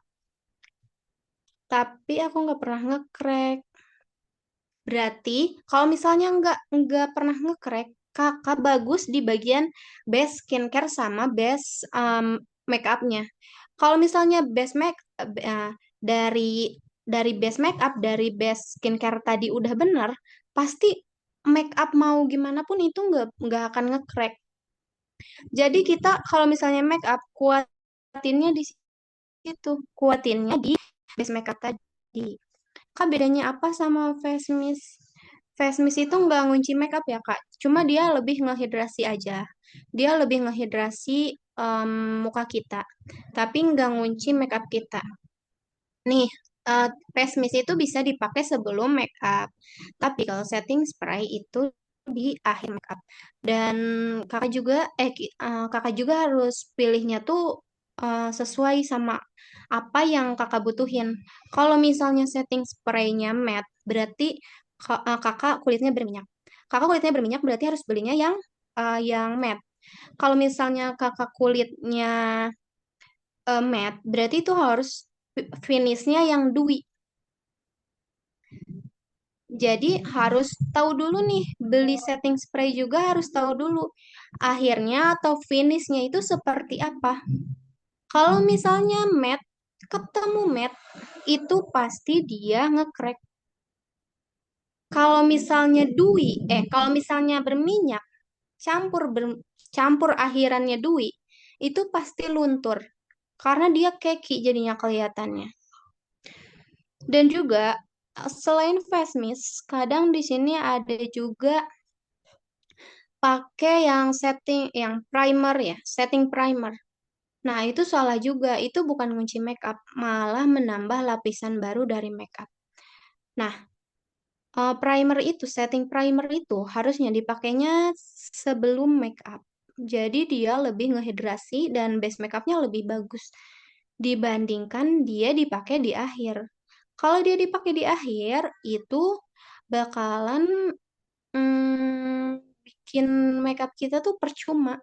Tapi aku nggak pernah nge-crack. Berarti kalau misalnya nggak pernah nge-crack, kakak bagus di bagian base skincare sama base make upnya. Kalau misalnya dari base make up, dari base skincare tadi udah benar, pasti make up mau gimana pun itu nggak akan nge-crack. Jadi kita kalau misalnya make up kuatinnya di situ, kuatinnya di base make up tadi. Kak, bedanya apa sama face mist? Face mist itu nggak ngunci make up ya, Kak. Cuma dia lebih ngehidrasi aja. Dia lebih ngehidrasi muka kita. Tapi nggak ngunci make up kita. Nih, face mist itu bisa dipakai sebelum make up. Tapi kalau setting spray itu di akhir make up. Dan kakak juga harus pilihnya tuh sesuai sama apa yang kakak butuhin. Kalau misalnya setting spraynya matte, berarti kakak kulitnya berminyak. Kakak kulitnya berminyak berarti harus belinya yang matte. Kalau misalnya kakak kulitnya matte, berarti itu harus finishnya yang dewy. Jadi harus tahu dulu nih, beli setting spray juga harus tahu dulu akhirnya atau finishnya itu seperti apa. Kalau misalnya matte, ketemu matte, itu pasti dia nge-crack. Kalau misalnya berminyak, campur akhirannya dewy, itu pasti luntur. Karena dia keki jadinya kelihatannya. Dan juga selain face mist, kadang di sini ada juga pakai yang primer ya, setting primer. Nah, itu salah juga. Itu bukan kunci make up, malah menambah lapisan baru dari make up. Nah, setting primer itu harusnya dipakainya sebelum make up. Jadi dia lebih ngehidrasi dan base make upnya lebih bagus dibandingkan dia dipakai di akhir. Kalau dia dipakai di akhir, itu bakalan bikin makeup kita tuh percuma.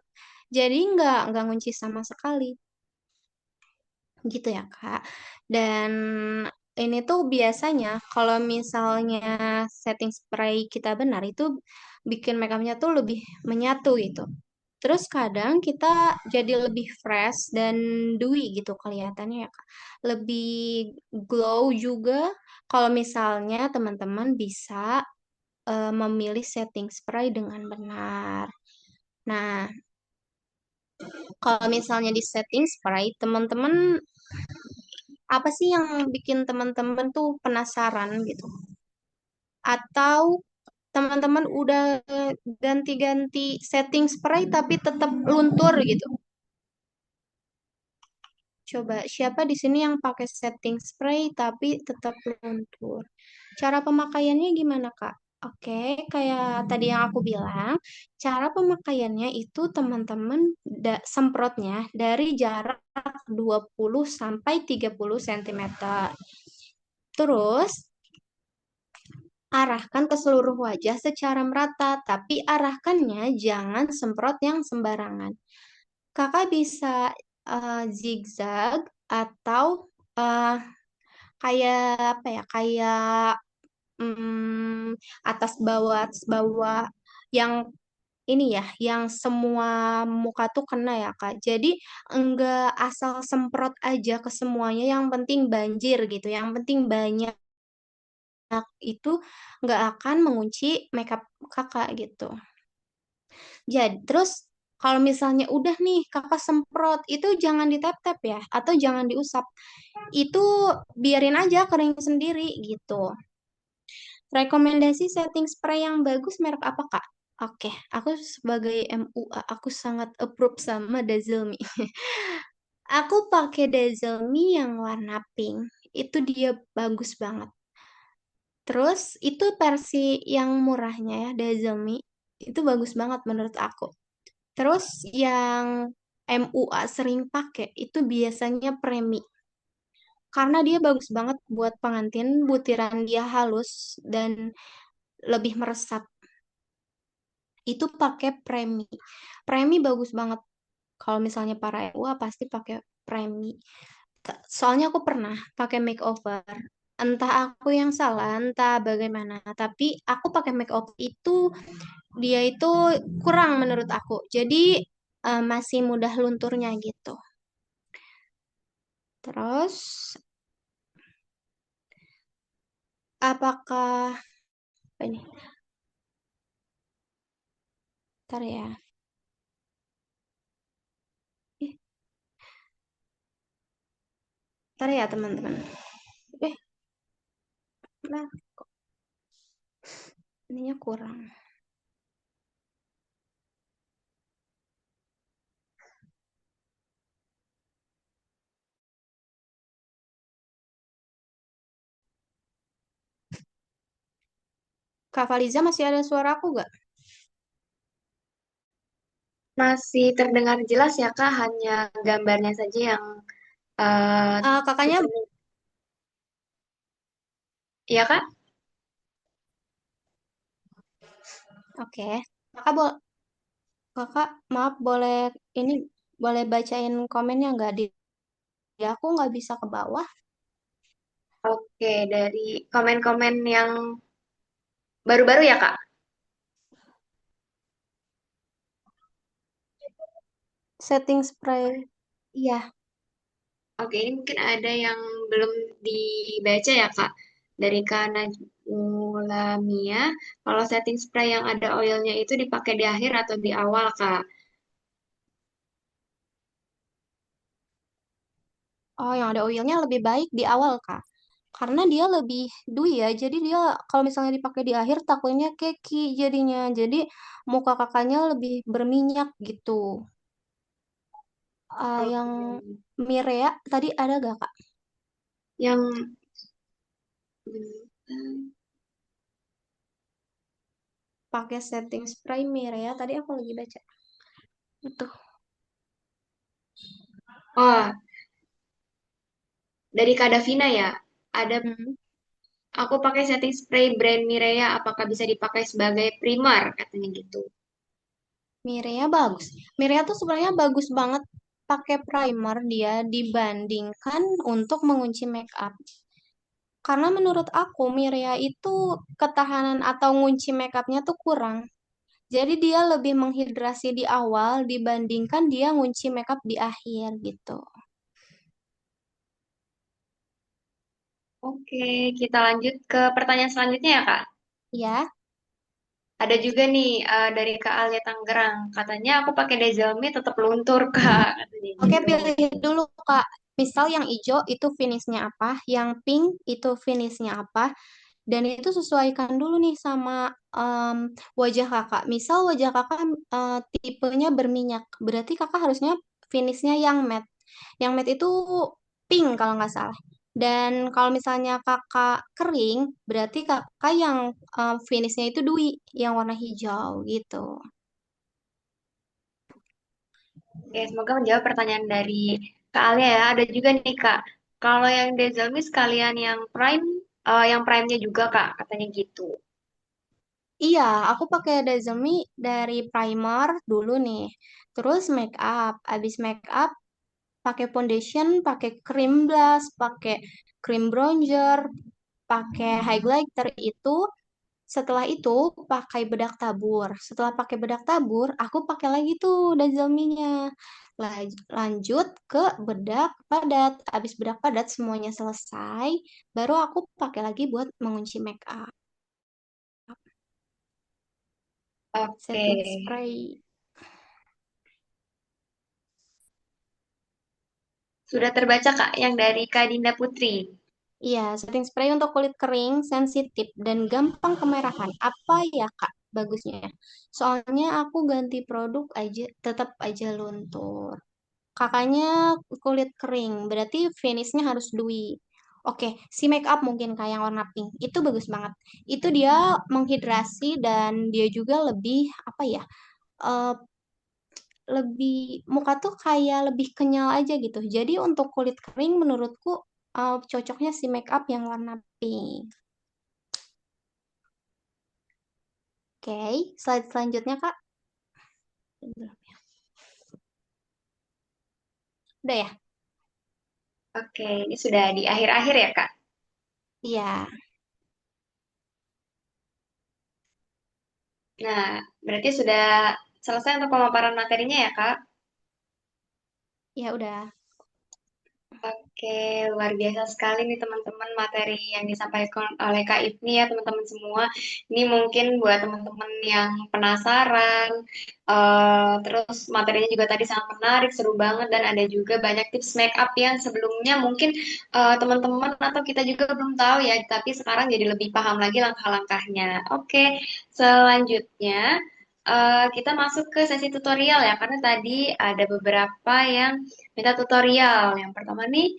Jadi nggak ngunci sama sekali. Gitu ya, Kak. Dan ini tuh biasanya kalau misalnya setting spray kita benar, itu bikin makeupnya tuh lebih menyatu gitu. Terus kadang kita jadi lebih fresh dan dewy gitu kelihatannya ya, Kak. Lebih glow juga kalau misalnya teman-teman bisa memilih setting spray dengan benar. Nah, kalau misalnya di setting spray, teman-teman apa sih yang bikin teman-teman tuh penasaran gitu? Atau teman-teman udah ganti-ganti setting spray tapi tetap luntur gitu? Coba siapa di sini yang pakai setting spray tapi tetap luntur? Cara pemakaiannya gimana, Kak? Oke, kayak tadi yang aku bilang, cara pemakaiannya itu teman-teman semprotnya dari jarak 20 sampai 30 cm. Terus arahkan ke seluruh wajah secara merata, tapi arahkannya jangan semprot yang sembarangan. Kakak bisa zigzag atau eh, kayak apa ya? Kayak atas bawah yang ini ya, yang semua muka tuh kena ya, Kak. Jadi enggak asal semprot aja ke semuanya, yang penting banjir gitu, yang penting banyak itu nggak akan mengunci makeup kakak gitu. Jadi terus kalau misalnya udah nih kakak semprot itu jangan ditap-tap ya atau jangan diusap. Itu biarin aja kering sendiri gitu. Rekomendasi setting spray yang bagus merek apa, Kak? Oke, aku sebagai MUA aku sangat approve sama Dazzle Me. Aku pakai Dazzle Me yang warna pink. Itu dia bagus banget. Terus itu versi yang murahnya ya, Dazzle itu bagus banget menurut aku. Terus yang MUA sering pakai itu biasanya Premi. Karena dia bagus banget buat pengantin, butiran dia halus dan lebih meresap. Itu pakai Premi. Premi bagus banget. Kalau misalnya para MUA pasti pakai Premi. Soalnya aku pernah pakai makeover. Entah aku yang salah, entah bagaimana. Tapi aku pakai makeover itu, dia itu kurang menurut aku. Jadi masih mudah lunturnya gitu. Terus, apakah apa ini? Ntar ya. Ih, ntar ya teman-teman. Eh, nah, ininya kurang. Kak Faliza masih ada suara aku gak? Masih terdengar jelas ya Kak, hanya gambarnya saja yang Kakaknya, seperti, iya Kak? oke. Kakak, maaf boleh ini boleh bacain komennya nggak di aku nggak bisa ke bawah. Oke, dari komen-komen yang baru-baru ya Kak? Setting spray. Iya, Oke, ini mungkin ada yang belum dibaca ya Kak. Dari Kak Najmulamia, kalau setting spray yang ada oilnya itu dipakai di akhir atau di awal Kak? oh yang ada oilnya lebih baik di awal Kak. Karena dia lebih dewy ya, jadi dia kalau misalnya dipakai di akhir takutnya keki jadinya. Jadi muka kakaknya lebih berminyak gitu. Yang Oke. Mirea tadi ada gak Kak? Yang Pakai setting spray Mirea tadi aku lagi baca. Betul. oh, dari Kak Davina ya. Ada Hmm. aku pakai setting spray brand Mirea, apakah bisa dipakai sebagai primer katanya gitu. Mirea bagus. Mirea tuh sebenarnya bagus banget pakai primer dia dibandingkan untuk mengunci make up. Karena menurut aku Mirea itu ketahanan atau ngunci make upnya tuh kurang. Jadi dia lebih menghidrasi di awal dibandingkan dia ngunci make up di akhir gitu. Oke, kita lanjut ke pertanyaan selanjutnya ya Kak. Ya. Ada juga nih dari Kak Alia Tangerang. Katanya aku pakai Dazzle Me tetap luntur Kak. Katanya Oke, gitu. pilih dulu Kak. Misal yang hijau itu finishnya apa, yang pink itu finishnya apa, dan itu sesuaikan dulu nih sama wajah kakak. Misal wajah kakak tipenya berminyak, berarti kakak harusnya finishnya yang matte. Yang matte itu pink kalau nggak salah. Dan kalau misalnya kakak kering, berarti kakak yang finishnya itu dewy, yang warna hijau gitu. Oke, semoga menjawab pertanyaan dari Kak Alia ya. Ada juga nih Kak. Kalau yang Dazzle Me sekalian yang prime, yang prime-nya juga Kak. Katanya gitu. Iya, aku pakai Dasemi dari primer dulu nih. Terus make up. Abis make up pakai foundation, pakai cream blush, pakai cream bronzer, pakai highlighter itu. Setelah itu pakai bedak tabur. Setelah pakai bedak tabur, aku pakai lagi tuh Dasemi-nya. Lanjut ke bedak padat. Abis bedak padat semuanya selesai, baru aku pakai lagi buat mengunci make up. Oke. Setting spray. Sudah terbaca Kak yang dari Kak Dinda Putri. Iya, setting spray untuk kulit kering, sensitif, dan gampang kemerahan. Apa ya, Kak, bagusnya? Soalnya aku ganti produk aja, tetap aja luntur. Kakaknya kulit kering, berarti finishnya harus dewy. Oke, si make up mungkin kayak yang warna pink. Itu bagus banget. Itu dia menghidrasi dan dia juga lebih, apa ya, eh, lebih muka tuh kayak lebih kenyal aja gitu. Jadi untuk kulit kering menurutku cocoknya si make up yang warna pink. Oke, slide selanjutnya Kak. Udah ya? Oke, ini sudah di akhir-akhir ya Kak. Iya, Nah, berarti sudah selesai untuk pemaparan materinya ya Kak. ya udah. Oke, luar biasa sekali nih teman-teman materi yang disampaikan oleh Kak Ifni ya teman-teman semua. Ini mungkin buat teman-teman yang penasaran, terus materinya juga tadi sangat menarik, seru banget, dan ada juga banyak tips make up yang sebelumnya mungkin teman-teman atau kita juga belum tahu ya, tapi sekarang jadi lebih paham lagi langkah-langkahnya. Oke, selanjutnya kita masuk ke sesi tutorial ya, karena tadi ada beberapa yang minta tutorial. Yang pertama nih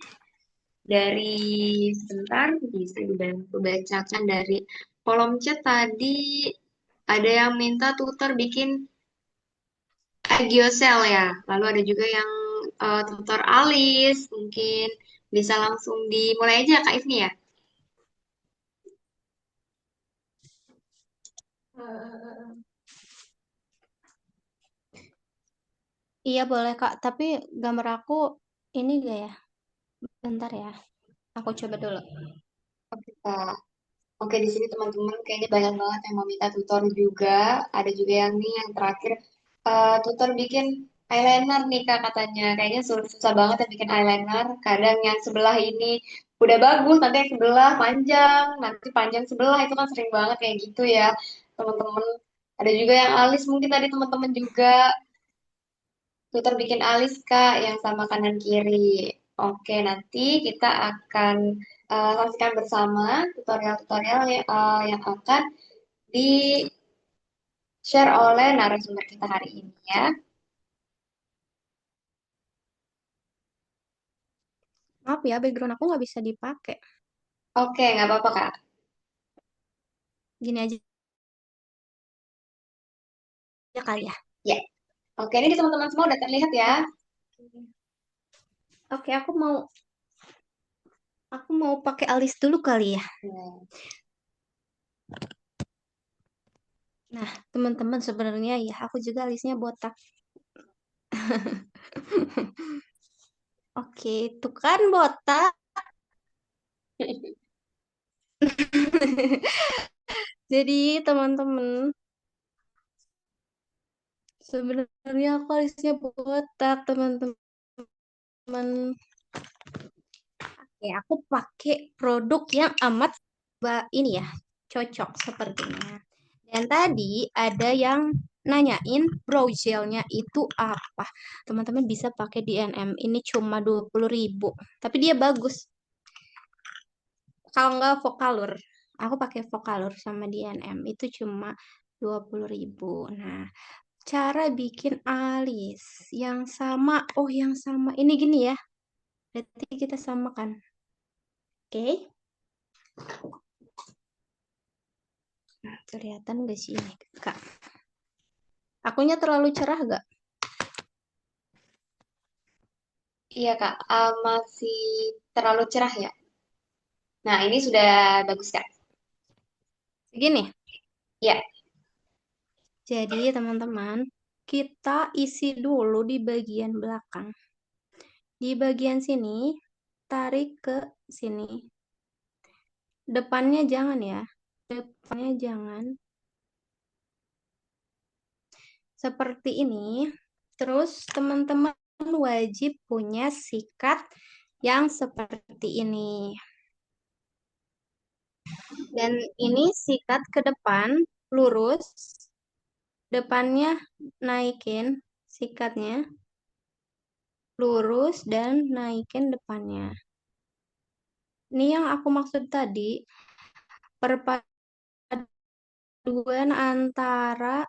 dari sebentar bisa dibantu bacakan dari kolom chat tadi ada yang minta tutor bikin Agiosel ya. Lalu ada juga yang tutor alis, mungkin bisa langsung dimulai aja Kak Ifni ya. Iya boleh Kak, tapi gambar aku ini gak ya? Bentar ya, aku coba dulu. Oke Kak. Oke, di sini teman-teman kayaknya banyak banget yang mau minta tutor juga. Ada juga yang nih yang terakhir tutor bikin eyeliner nih Kak katanya. Kayaknya susah banget ya bikin eyeliner. Kadang yang sebelah ini udah bagus, nanti yang sebelah panjang, nanti panjang sebelah itu kan sering banget kayak gitu ya teman-teman. Ada juga yang alis mungkin tadi teman-teman juga tutor bikin alis Kak yang sama kanan kiri. Oke, nanti kita akan saksikan bersama tutorial-tutorial yang akan di-share oleh narasumber kita hari ini ya. Maaf ya, background aku nggak bisa dipakai. Oke, nggak apa-apa Kak. Gini aja kali ya. Ya, oke ini di teman-teman semua udah terlihat ya. Oke, aku mau pakai alis dulu kali ya. Nah, Nah, teman-teman sebenarnya ya aku juga alisnya botak. Oke, itu kan botak. Jadi teman-teman, sebenarnya aku alisnya botak, teman-teman. Oke, aku pakai produk yang amat ini ya, cocok sepertinya. Dan tadi ada yang nanyain brow gelnya itu apa. Teman-teman bisa pakai di NM. Ini cuma 20.000. Tapi dia bagus. Kalau nggak Vocalour. Aku pakai Vocalour sama di NM. Itu cuma 20.000. Nah, cara bikin alis yang sama. Oh, yang sama. Ini gini ya. Berarti kita samakan. Oke. Nah, kelihatan nggak sih ini, Kak? Akunya terlalu cerah nggak? iya Kak, masih terlalu cerah ya. Nah, ini sudah bagus Kak. Segini. Ya, Jadi, teman-teman, kita isi dulu di bagian belakang. Di bagian sini, tarik ke sini. Depannya jangan ya. Depannya jangan. Seperti ini. Terus, teman-teman wajib punya sikat yang seperti ini. Dan ini sikat ke depan, lurus. Depannya naikin sikatnya, lurus dan naikin depannya. Ini yang aku maksud tadi, perpaduan antara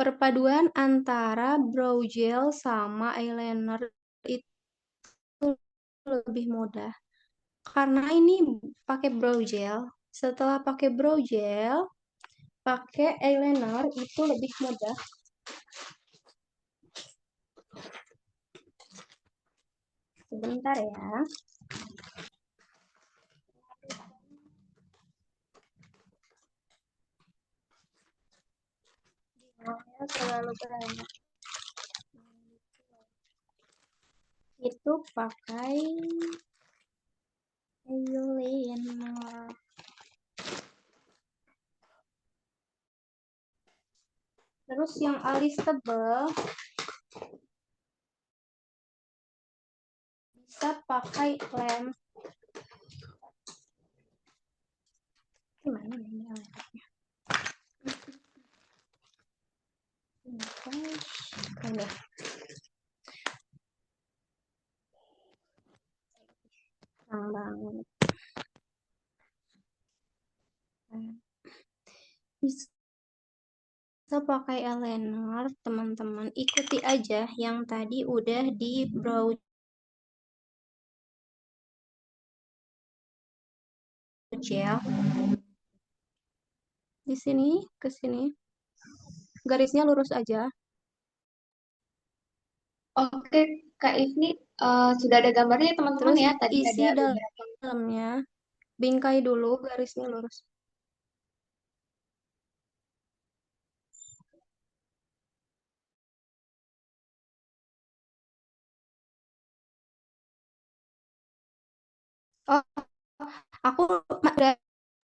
perpaduan antara brow gel sama eyeliner itu lebih mudah. Karena ini pakai brow gel, setelah pakai brow gel, pakai eyeliner itu lebih mudah. Sebentar ya. Jumlahnya terlalu banyak. Itu pakai eyeliner. Terus yang alis tebal pakai lem. Gimana ini laptopnya? Ini. Terang banget. Bisa pakai eyeliner, teman-teman. Ikuti aja yang tadi udah di brow gel. Di sini, ke sini. Garisnya lurus aja. Oke, Kak Ifni, sudah ada gambarnya ya teman-teman Terus ya. Tadi isi ada beberapa. dalamnya. Bingkai dulu, garisnya lurus. Oh, aku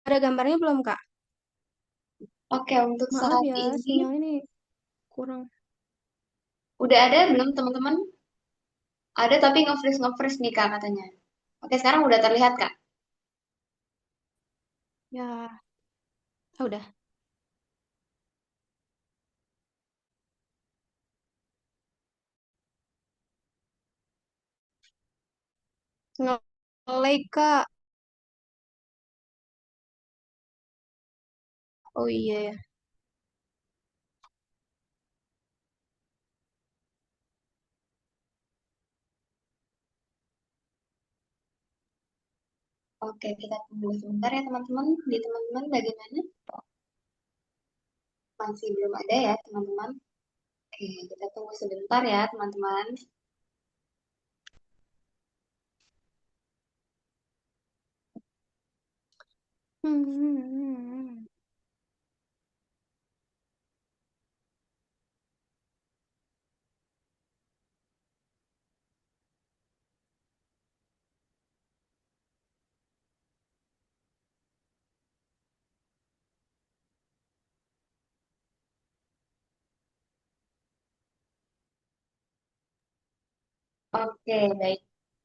ada gambarnya belum, Kak? Oke, untuk Maaf saat ya, ini sinyal ini kurang. udah ada belum teman-teman? Ada tapi nge-freeze nih Kak katanya. Oke, sekarang udah terlihat Kak. Ya, udah. Nge-lag, Kak. Oh iya ya. Oke, kita tunggu sebentar ya teman-teman. Di teman-teman bagaimana? Masih belum ada ya teman-teman. Oke, kita tunggu sebentar ya teman-teman. Hmm. Oke, baik.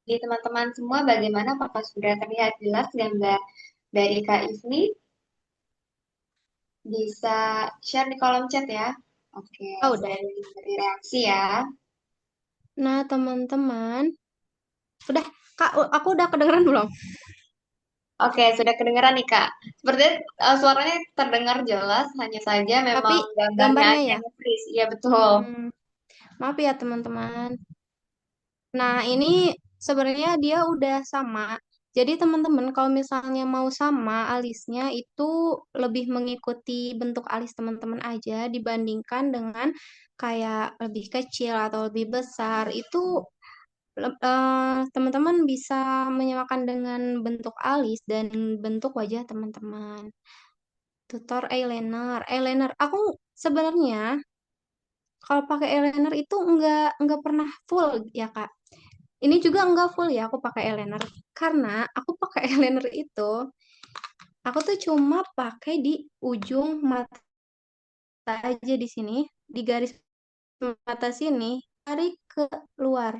Di teman-teman semua bagaimana? Apakah sudah terlihat jelas gambar dari Kak Ifni? Bisa share di kolom chat ya. Oke, Oh, udah. saya beri reaksi ya. Nah, teman-teman. Udah, Kak, aku udah kedengeran belum? Oke, sudah kedengeran nih Kak. Sepertinya suaranya terdengar jelas, hanya saja Tapi memang gambarnya gambarnya aja ya. yang freeze. Iya betul. Maaf ya, teman-teman. Nah, ini sebenarnya dia udah sama. Jadi teman-teman kalau misalnya mau sama alisnya itu lebih mengikuti bentuk alis teman-teman aja dibandingkan dengan kayak lebih kecil atau lebih besar. Itu teman-teman bisa menyamakan dengan bentuk alis dan bentuk wajah teman-teman. Tutor eyeliner. Eyeliner aku sebenarnya kalau pakai eyeliner itu nggak pernah full ya, Kak. Ini juga enggak full ya aku pakai eyeliner. Karena aku pakai eyeliner itu, aku tuh cuma pakai di ujung mata aja di sini, di garis mata sini, tarik ke luar.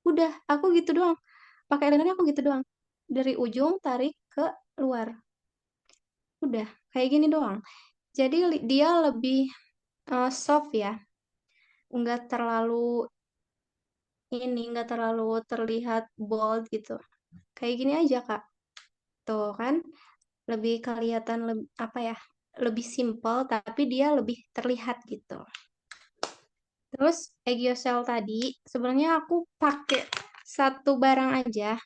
Udah, aku gitu doang. Pakai eyelinernya aku gitu doang. Dari ujung tarik ke luar. Udah, kayak gini doang. Jadi dia lebih soft ya. Enggak terlalu enggak terlalu terlihat bold gitu. Kayak gini aja, Kak. Tuh kan. Lebih kelihatan apa ya, lebih simple tapi dia lebih terlihat gitu. Terus Gel tadi sebenarnya aku pakai satu barang aja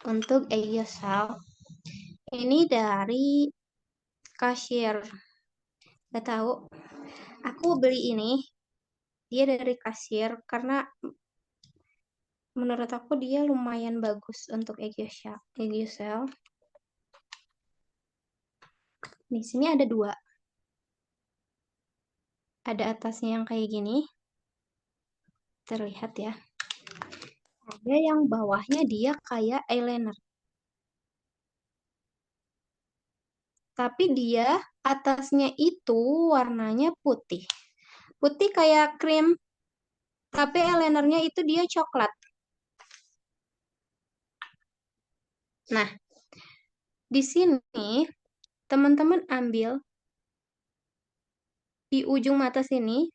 untuk Gel. Ini dari kasir. Gak tahu. Aku beli ini dia dari kasir karena menurut aku dia lumayan bagus untuk Gel. Di sini ada dua. Ada atasnya yang kayak gini. Terlihat ya. Ada yang bawahnya dia kayak eyeliner. Tapi dia atasnya itu warnanya putih. Putih kayak krim, tapi eyelinernya itu dia coklat. Nah, di sini teman-teman ambil di ujung mata sini,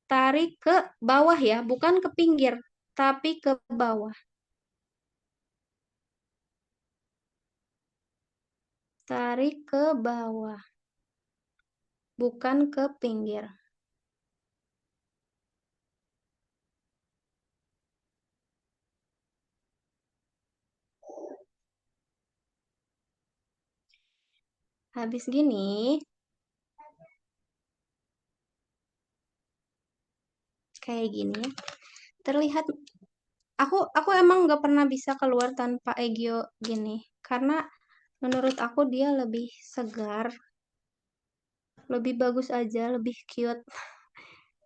tarik ke bawah ya, bukan ke pinggir, tapi ke bawah. Tarik ke bawah, bukan ke pinggir. Habis gini, kayak gini ya. Terlihat, aku emang nggak pernah bisa keluar tanpa Egyo gini, karena menurut aku dia lebih segar, lebih bagus aja, lebih cute.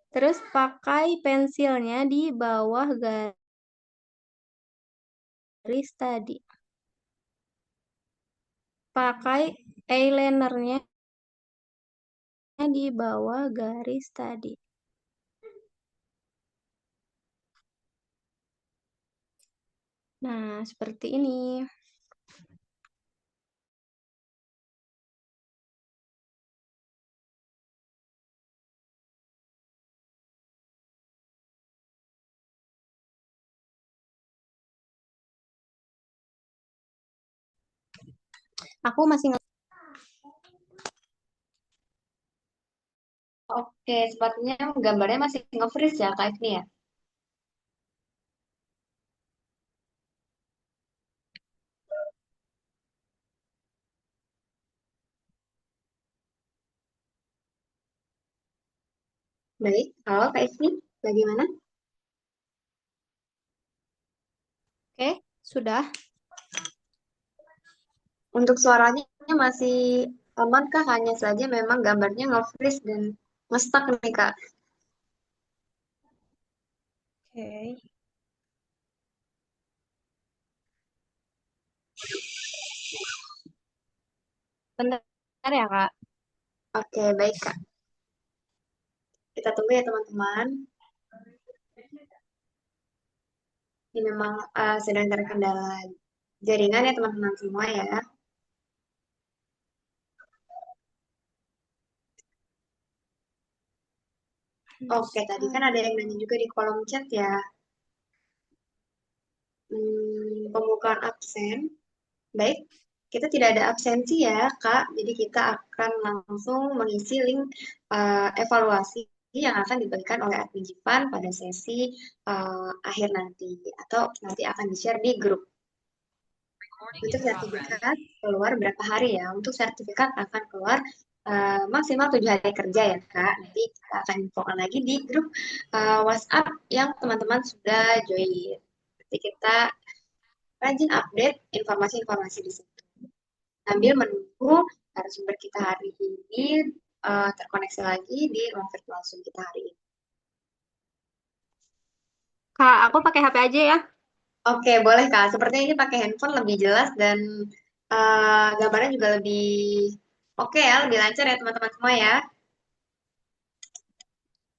Terus pakai pensilnya di bawah garis tadi. Pakai eyelinernya di bawah garis tadi. Nah, seperti ini. Aku masih Oke, sepertinya gambarnya masih nge-freeze ya Kak Ifni ya. Baik, halo Kak Ifni, bagaimana? Oke, sudah. Untuk suaranya masih aman kah? Hanya saja memang gambarnya nge-freeze dan nge-stuck nih Kak. Oke. Bentar ya, Kak. Oke, baik Kak. Kita tunggu ya teman-teman. Ini memang sedang terkendala jaringan ya teman-teman semua ya. Oke, tadi kan ada yang nanya juga di kolom chat ya. Pembukaan absen. Baik, kita tidak ada absensi ya, Kak. Jadi kita akan langsung mengisi link evaluasi yang akan dibagikan oleh admin Jipan pada sesi akhir nanti atau nanti akan di-share di grup. Untuk sertifikat keluar berapa hari ya? Untuk sertifikat akan keluar maksimal 7 hari kerja ya, Kak. Nanti kita akan infokan lagi di grup WhatsApp yang teman-teman sudah join. Nanti kita rajin update informasi-informasi di situ. Sambil menunggu narasumber kita hari ini terkoneksi lagi di ruang virtual Zoom kita hari ini. Kak, aku pakai HP aja ya. Oke, boleh Kak. Sepertinya ini pakai handphone lebih jelas dan gambarnya juga lebih oke ya, lebih lancar ya teman-teman semua ya.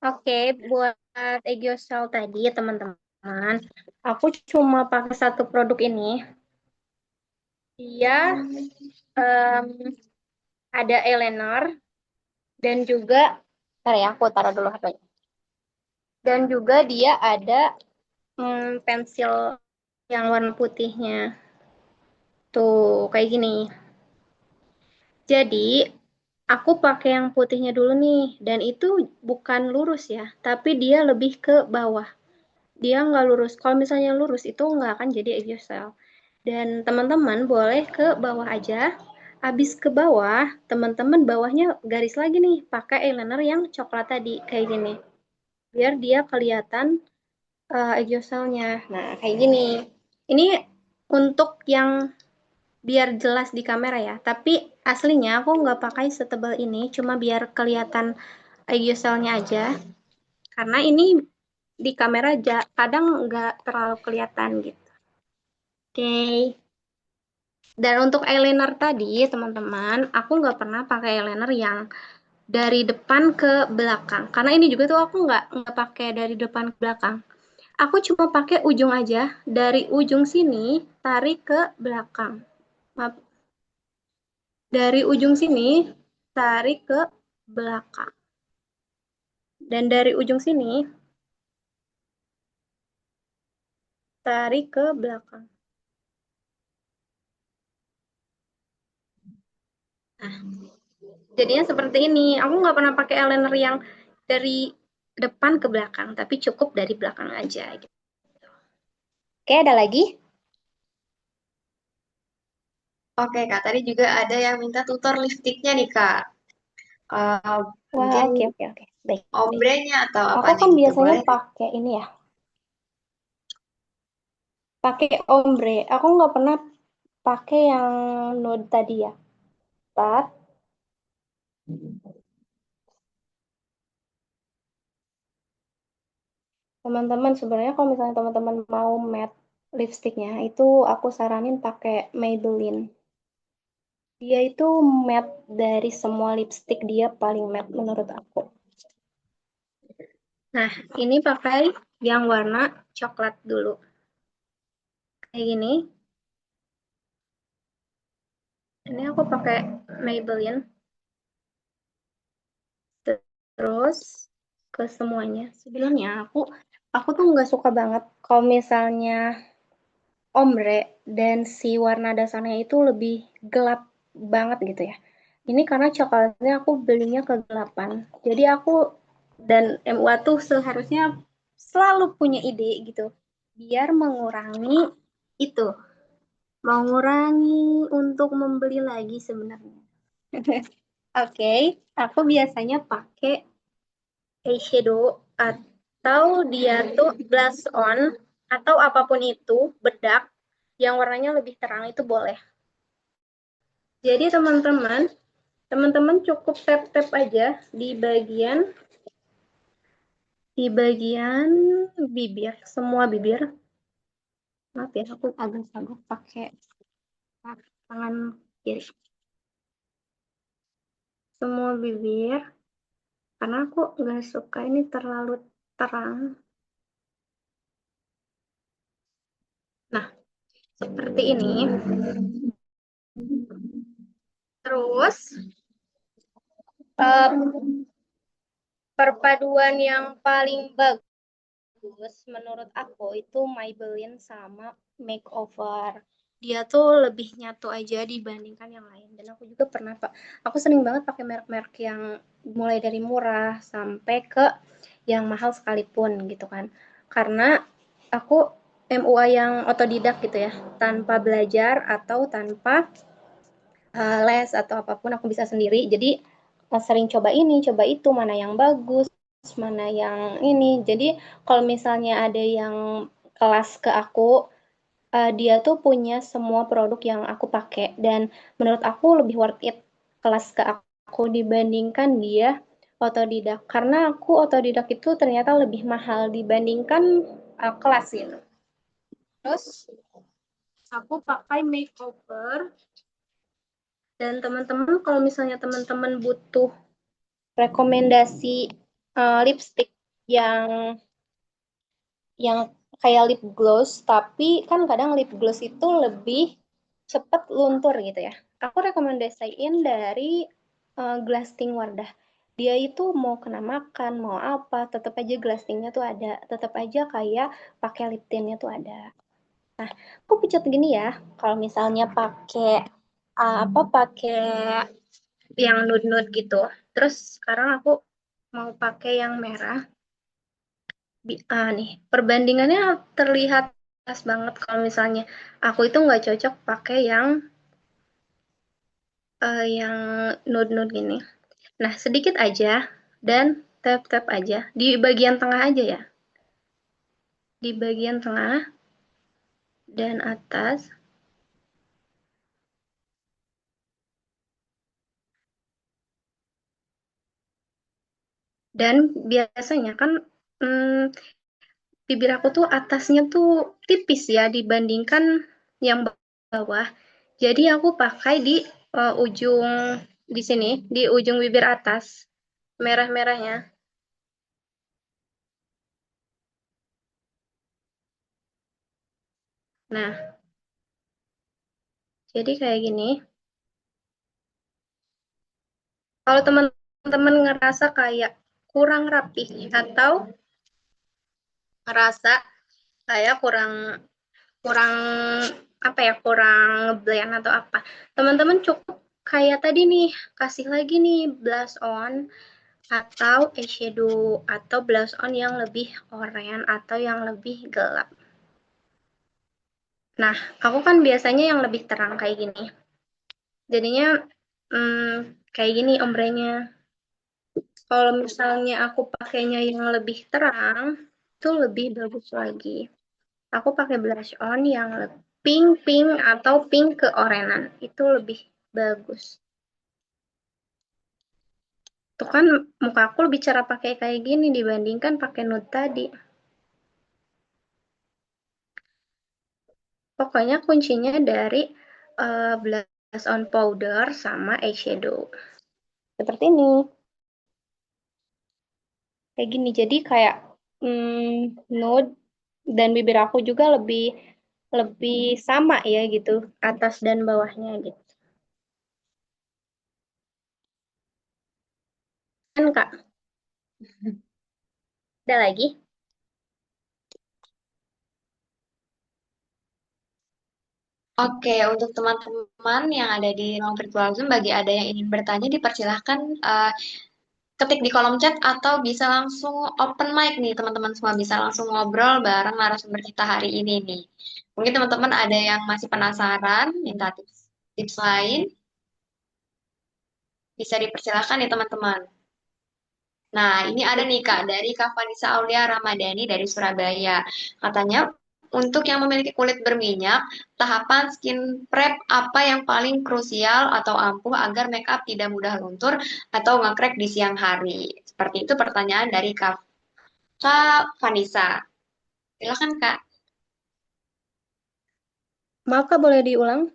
Oke, buat Egyosal tadi, teman-teman. Aku cuma pakai satu produk ini. Dia em, ada eyeliner dan juga, ntar ya, aku taruh dulu HP-nya. Dan juga dia ada pensil yang warna putihnya. Tuh, kayak gini. Jadi, aku pakai yang putihnya dulu nih, dan itu bukan lurus ya, tapi dia lebih ke bawah. Dia nggak lurus. Kalau misalnya lurus, itu nggak akan jadi exocel. Dan teman-teman boleh ke bawah aja. Habis ke bawah, teman-teman bawahnya garis lagi nih, pakai eyeliner yang coklat tadi, kayak gini. Biar dia kelihatan exocelnya. Nah, kayak gini. Ini untuk yang biar jelas di kamera ya. Tapi aslinya aku nggak pakai setebal ini, cuma biar kelihatan aerosolnya aja. Karena ini di kamera kadang nggak terlalu kelihatan gitu. Oke. Dan untuk eyeliner tadi, teman-teman, aku nggak pernah pakai eyeliner yang dari depan ke belakang. Karena ini juga tuh aku nggak pakai dari depan ke belakang. Aku cuma pakai ujung aja. Dari ujung sini, tarik ke belakang. Maaf. Dari ujung sini, tarik ke belakang. Dan dari ujung sini, tarik ke belakang. Nah, jadinya seperti ini. Aku nggak pernah pakai eyeliner yang dari depan ke belakang, tapi cukup dari belakang aja. Gitu. Oke, ada lagi? Oke, Kak. Tadi juga ada yang minta tutor lipstiknya nih, Kak. Eh, Wah, mungkin oke, oke, oke. Baik, baik. ombrenya atau apa Aku nih kan gitu. biasanya Boleh? pakai ini ya, pakai ombre. Aku nggak pernah pakai yang nude tadi ya. But, teman-teman sebenarnya kalau misalnya teman-teman mau matte lipstiknya, itu aku saranin pakai Maybelline. Dia itu matte dari semua lipstick dia paling matte menurut aku. Nah, ini pakai yang warna coklat dulu. Kayak gini. Ini aku pakai Maybelline. Terus ke semuanya. Sebenarnya aku tuh nggak suka banget kalau misalnya ombre dan si warna dasarnya itu lebih gelap banget gitu ya. Ini karena coklatnya aku belinya kegelapan. Jadi aku dan MUA tuh seharusnya selalu punya ide gitu. Biar mengurangi itu. Mengurangi untuk membeli lagi sebenarnya. Oke, aku biasanya pakai eyeshadow atau dia tuh blush on atau apapun itu bedak yang warnanya lebih terang itu boleh. Jadi teman-teman cukup tap-tap aja di bagian bibir, semua bibir. Maaf ya, aku agak sanggup pakai tangan kiri. Semua bibir, karena aku nggak suka ini terlalu terang. Nah, seperti ini. Terus, perpaduan yang paling bagus menurut aku itu Maybelline sama Makeover. Dia tuh lebih nyatu aja dibandingkan yang lain. Dan aku juga pernah, Pak. Aku sering banget pakai merek-merek yang mulai dari murah sampai ke yang mahal sekalipun gitu kan. Karena aku MUA yang otodidak gitu ya, tanpa belajar atau tanpa les atau apapun aku bisa sendiri. Jadi sering coba ini, coba itu, mana yang bagus, mana yang ini. Jadi kalau misalnya ada yang kelas ke aku, dia tuh punya semua produk yang aku pakai dan menurut aku lebih worth it kelas ke aku dibandingkan dia otodidak. Karena aku otodidak itu ternyata lebih mahal dibandingkan kelas gitu. Terus aku pakai makeover dan teman-teman kalau misalnya teman-teman butuh rekomendasi lipstick yang kayak lip gloss, tapi kan kadang lip gloss itu lebih cepet luntur gitu ya. Aku rekomendasiin dari Glasting Wardah. Dia itu mau kena makan, mau apa, tetap aja glastingnya tuh ada, tetap aja kayak pakai lip tintnya tuh ada. Nah, aku pucat gini ya, kalau misalnya pakai pakai yang nude-nude gitu. Terus sekarang aku mau pakai yang merah. Nih, perbandingannya terlihat jelas banget kalau misalnya aku itu nggak cocok pakai yang nude-nude gini. Nah, sedikit aja dan tap-tap aja di bagian tengah aja ya. Di bagian tengah dan atas. Dan biasanya kan hmm, bibir aku tuh atasnya tuh tipis ya dibandingkan yang bawah. Jadi aku pakai di ujung di sini, di ujung bibir atas, merah-merahnya. Nah, jadi kayak gini. Kalau teman-teman ngerasa kayak kurang rapi atau ngerasa kayak kurang kurang apa ya, kurang ngeblend atau apa, teman-teman cukup kayak tadi nih, kasih lagi nih blush on atau eyeshadow atau blush on yang lebih oranye atau yang lebih gelap. Nah, aku kan biasanya yang lebih terang kayak gini, jadinya kayak gini ombrenya. Kalau misalnya aku pakainya yang lebih terang, itu lebih bagus lagi. Aku pakai blush on yang pink atau pink ke orenan. Itu lebih bagus. Tuh kan muka aku lebih cerah pakai kayak gini dibandingkan pakai nude tadi. Pokoknya kuncinya dari blush on powder sama eyeshadow. Seperti ini. Kayak gini. Jadi kayak nude dan bibir aku juga lebih lebih sama ya gitu, atas dan bawahnya gitu. Kan Kak? Ada lagi? Oke, untuk teman-teman yang ada di ruang virtual Zoom, bagi ada yang ingin bertanya, dipersilahkan ketik di kolom chat atau bisa langsung open mic nih, teman-teman semua bisa langsung ngobrol bareng narasumber kita hari ini nih. Mungkin teman-teman ada yang masih penasaran, minta tips lain, bisa dipersilahkan nih teman-teman. Nah, ini ada nih Kak, dari Kak Vanessa Aulia Ramadhani dari Surabaya. Katanya, untuk yang memiliki kulit berminyak, tahapan skin prep apa yang paling krusial atau ampuh agar makeup tidak mudah luntur atau ngekrek di siang hari? Seperti itu pertanyaan dari Kak Vanessa. Silakan Kak. Maaf Kak, boleh diulang?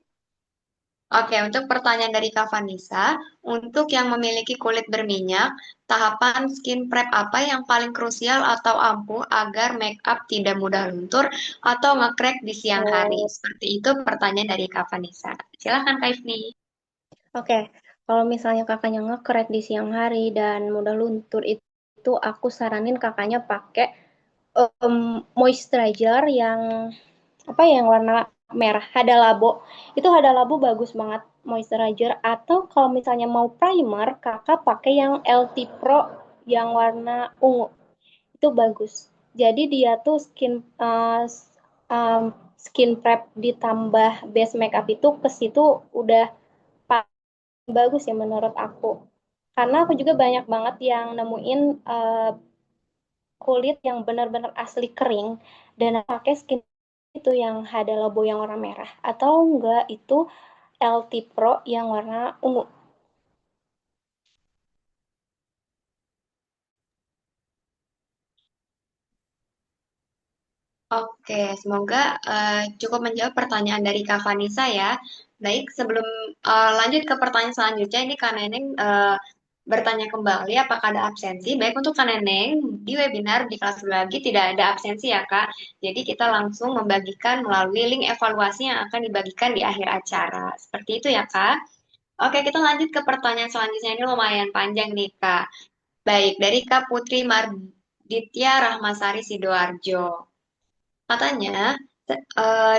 Oke, untuk pertanyaan dari Kak Vanessa, untuk yang memiliki kulit berminyak, tahapan skin prep apa yang paling krusial atau ampuh agar make up tidak mudah luntur atau ngekrek di siang hari? Oh, Seperti itu pertanyaan dari Kak Vanessa. Silahkan Kak Ifni. oke. Kalau misalnya kakaknya ngekrek di siang hari dan mudah luntur itu aku saranin kakaknya pakai moisturizer yang apa ya, yang warna merah, Hada Labo. Itu Hada Labo bagus banget moisturizer. Atau kalau misalnya mau primer, kakak pakai yang LT Pro yang warna ungu. Itu bagus. Jadi dia tuh skin prep ditambah base makeup itu ke situ udah bagus ya menurut aku. Karena aku juga banyak banget yang nemuin kulit yang benar-benar asli kering dan pakai skin itu yang Hada Labo yang warna merah atau enggak itu LT Pro yang warna ungu. Oke, semoga cukup menjawab pertanyaan dari Kak Vanessa ya. Baik, sebelum lanjut ke pertanyaan selanjutnya, ini Kak Neneng bertanya kembali apakah ada absensi. Baik, untuk Kak Neneng, di webinar di kelas berbagi tidak ada absensi ya Kak. Jadi kita langsung membagikan melalui link evaluasi yang akan dibagikan di akhir acara. Seperti itu ya Kak. Oke, kita lanjut ke pertanyaan selanjutnya. Ini lumayan panjang nih Kak. Baik, dari Kak Putri Marditya Rahmasari Sidoarjo. Katanya,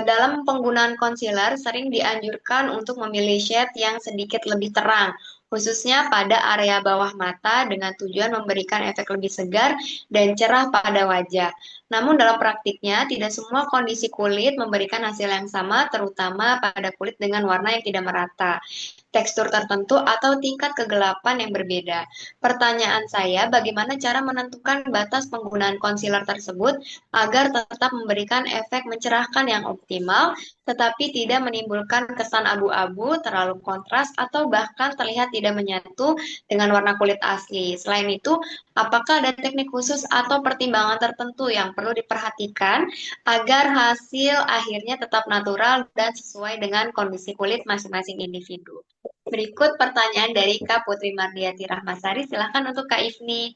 dalam penggunaan concealer sering dianjurkan untuk memilih shade yang sedikit lebih terang, khususnya pada area bawah mata dengan tujuan memberikan efek lebih segar dan cerah pada wajah. Namun dalam praktiknya, tidak semua kondisi kulit memberikan hasil yang sama, terutama pada kulit dengan warna yang tidak merata, tekstur tertentu, atau tingkat kegelapan yang berbeda. Pertanyaan saya, bagaimana cara menentukan batas penggunaan concealer tersebut agar tetap memberikan efek mencerahkan yang optimal, tetapi tidak menimbulkan kesan abu-abu, terlalu kontras, atau bahkan terlihat tidak menyatu dengan warna kulit asli. Selain itu, apakah ada teknik khusus atau pertimbangan tertentu yang perlu diperhatikan agar hasil akhirnya tetap natural dan sesuai dengan kondisi kulit masing-masing individu? Berikut pertanyaan dari Kak Putri Mardiati Rahmasari. Silahkan untuk Kak Ifni.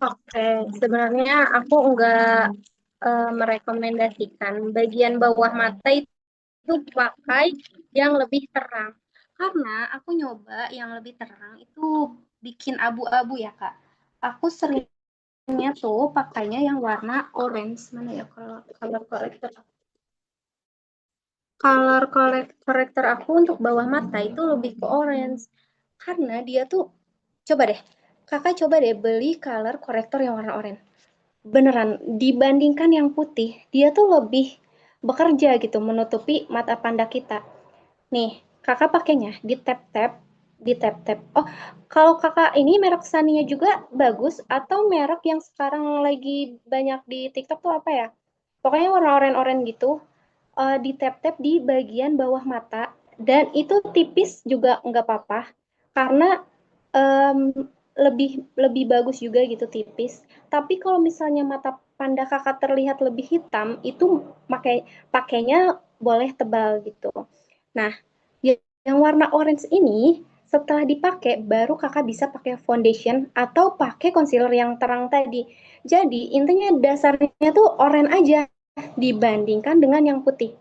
Oke, sebenarnya aku enggak merekomendasikan bagian bawah mata itu pakai yang lebih terang. Karena aku nyoba yang lebih terang itu bikin abu-abu ya, Kak. Aku seringnya tuh pakainya yang warna orange. Mana ya kalau color corrector? Corrector aku untuk bawah mata itu lebih ke orange. Karena dia tuh, coba deh, kakak coba deh beli color corrector yang warna orange. Beneran, dibandingkan yang putih, dia tuh lebih bekerja gitu, menutupi mata panda kita. Nih, kakak pakainya di tap-tap. Oh, kalau kakak ini merek Sania juga bagus, atau merek yang sekarang lagi banyak di TikTok tuh apa ya? Pokoknya warna oranye-oranye gitu, di tap-tap di bagian bawah mata, dan itu tipis juga nggak apa-apa, karena em, lebih lebih bagus juga gitu tipis. Tapi kalau misalnya mata panda kakak terlihat lebih hitam, itu pakainya boleh tebal gitu. Nah, yang warna orange ini setelah dipakai baru kakak bisa pakai foundation atau pakai concealer yang terang tadi. Jadi intinya dasarnya tuh oranye aja dibandingkan dengan yang putih.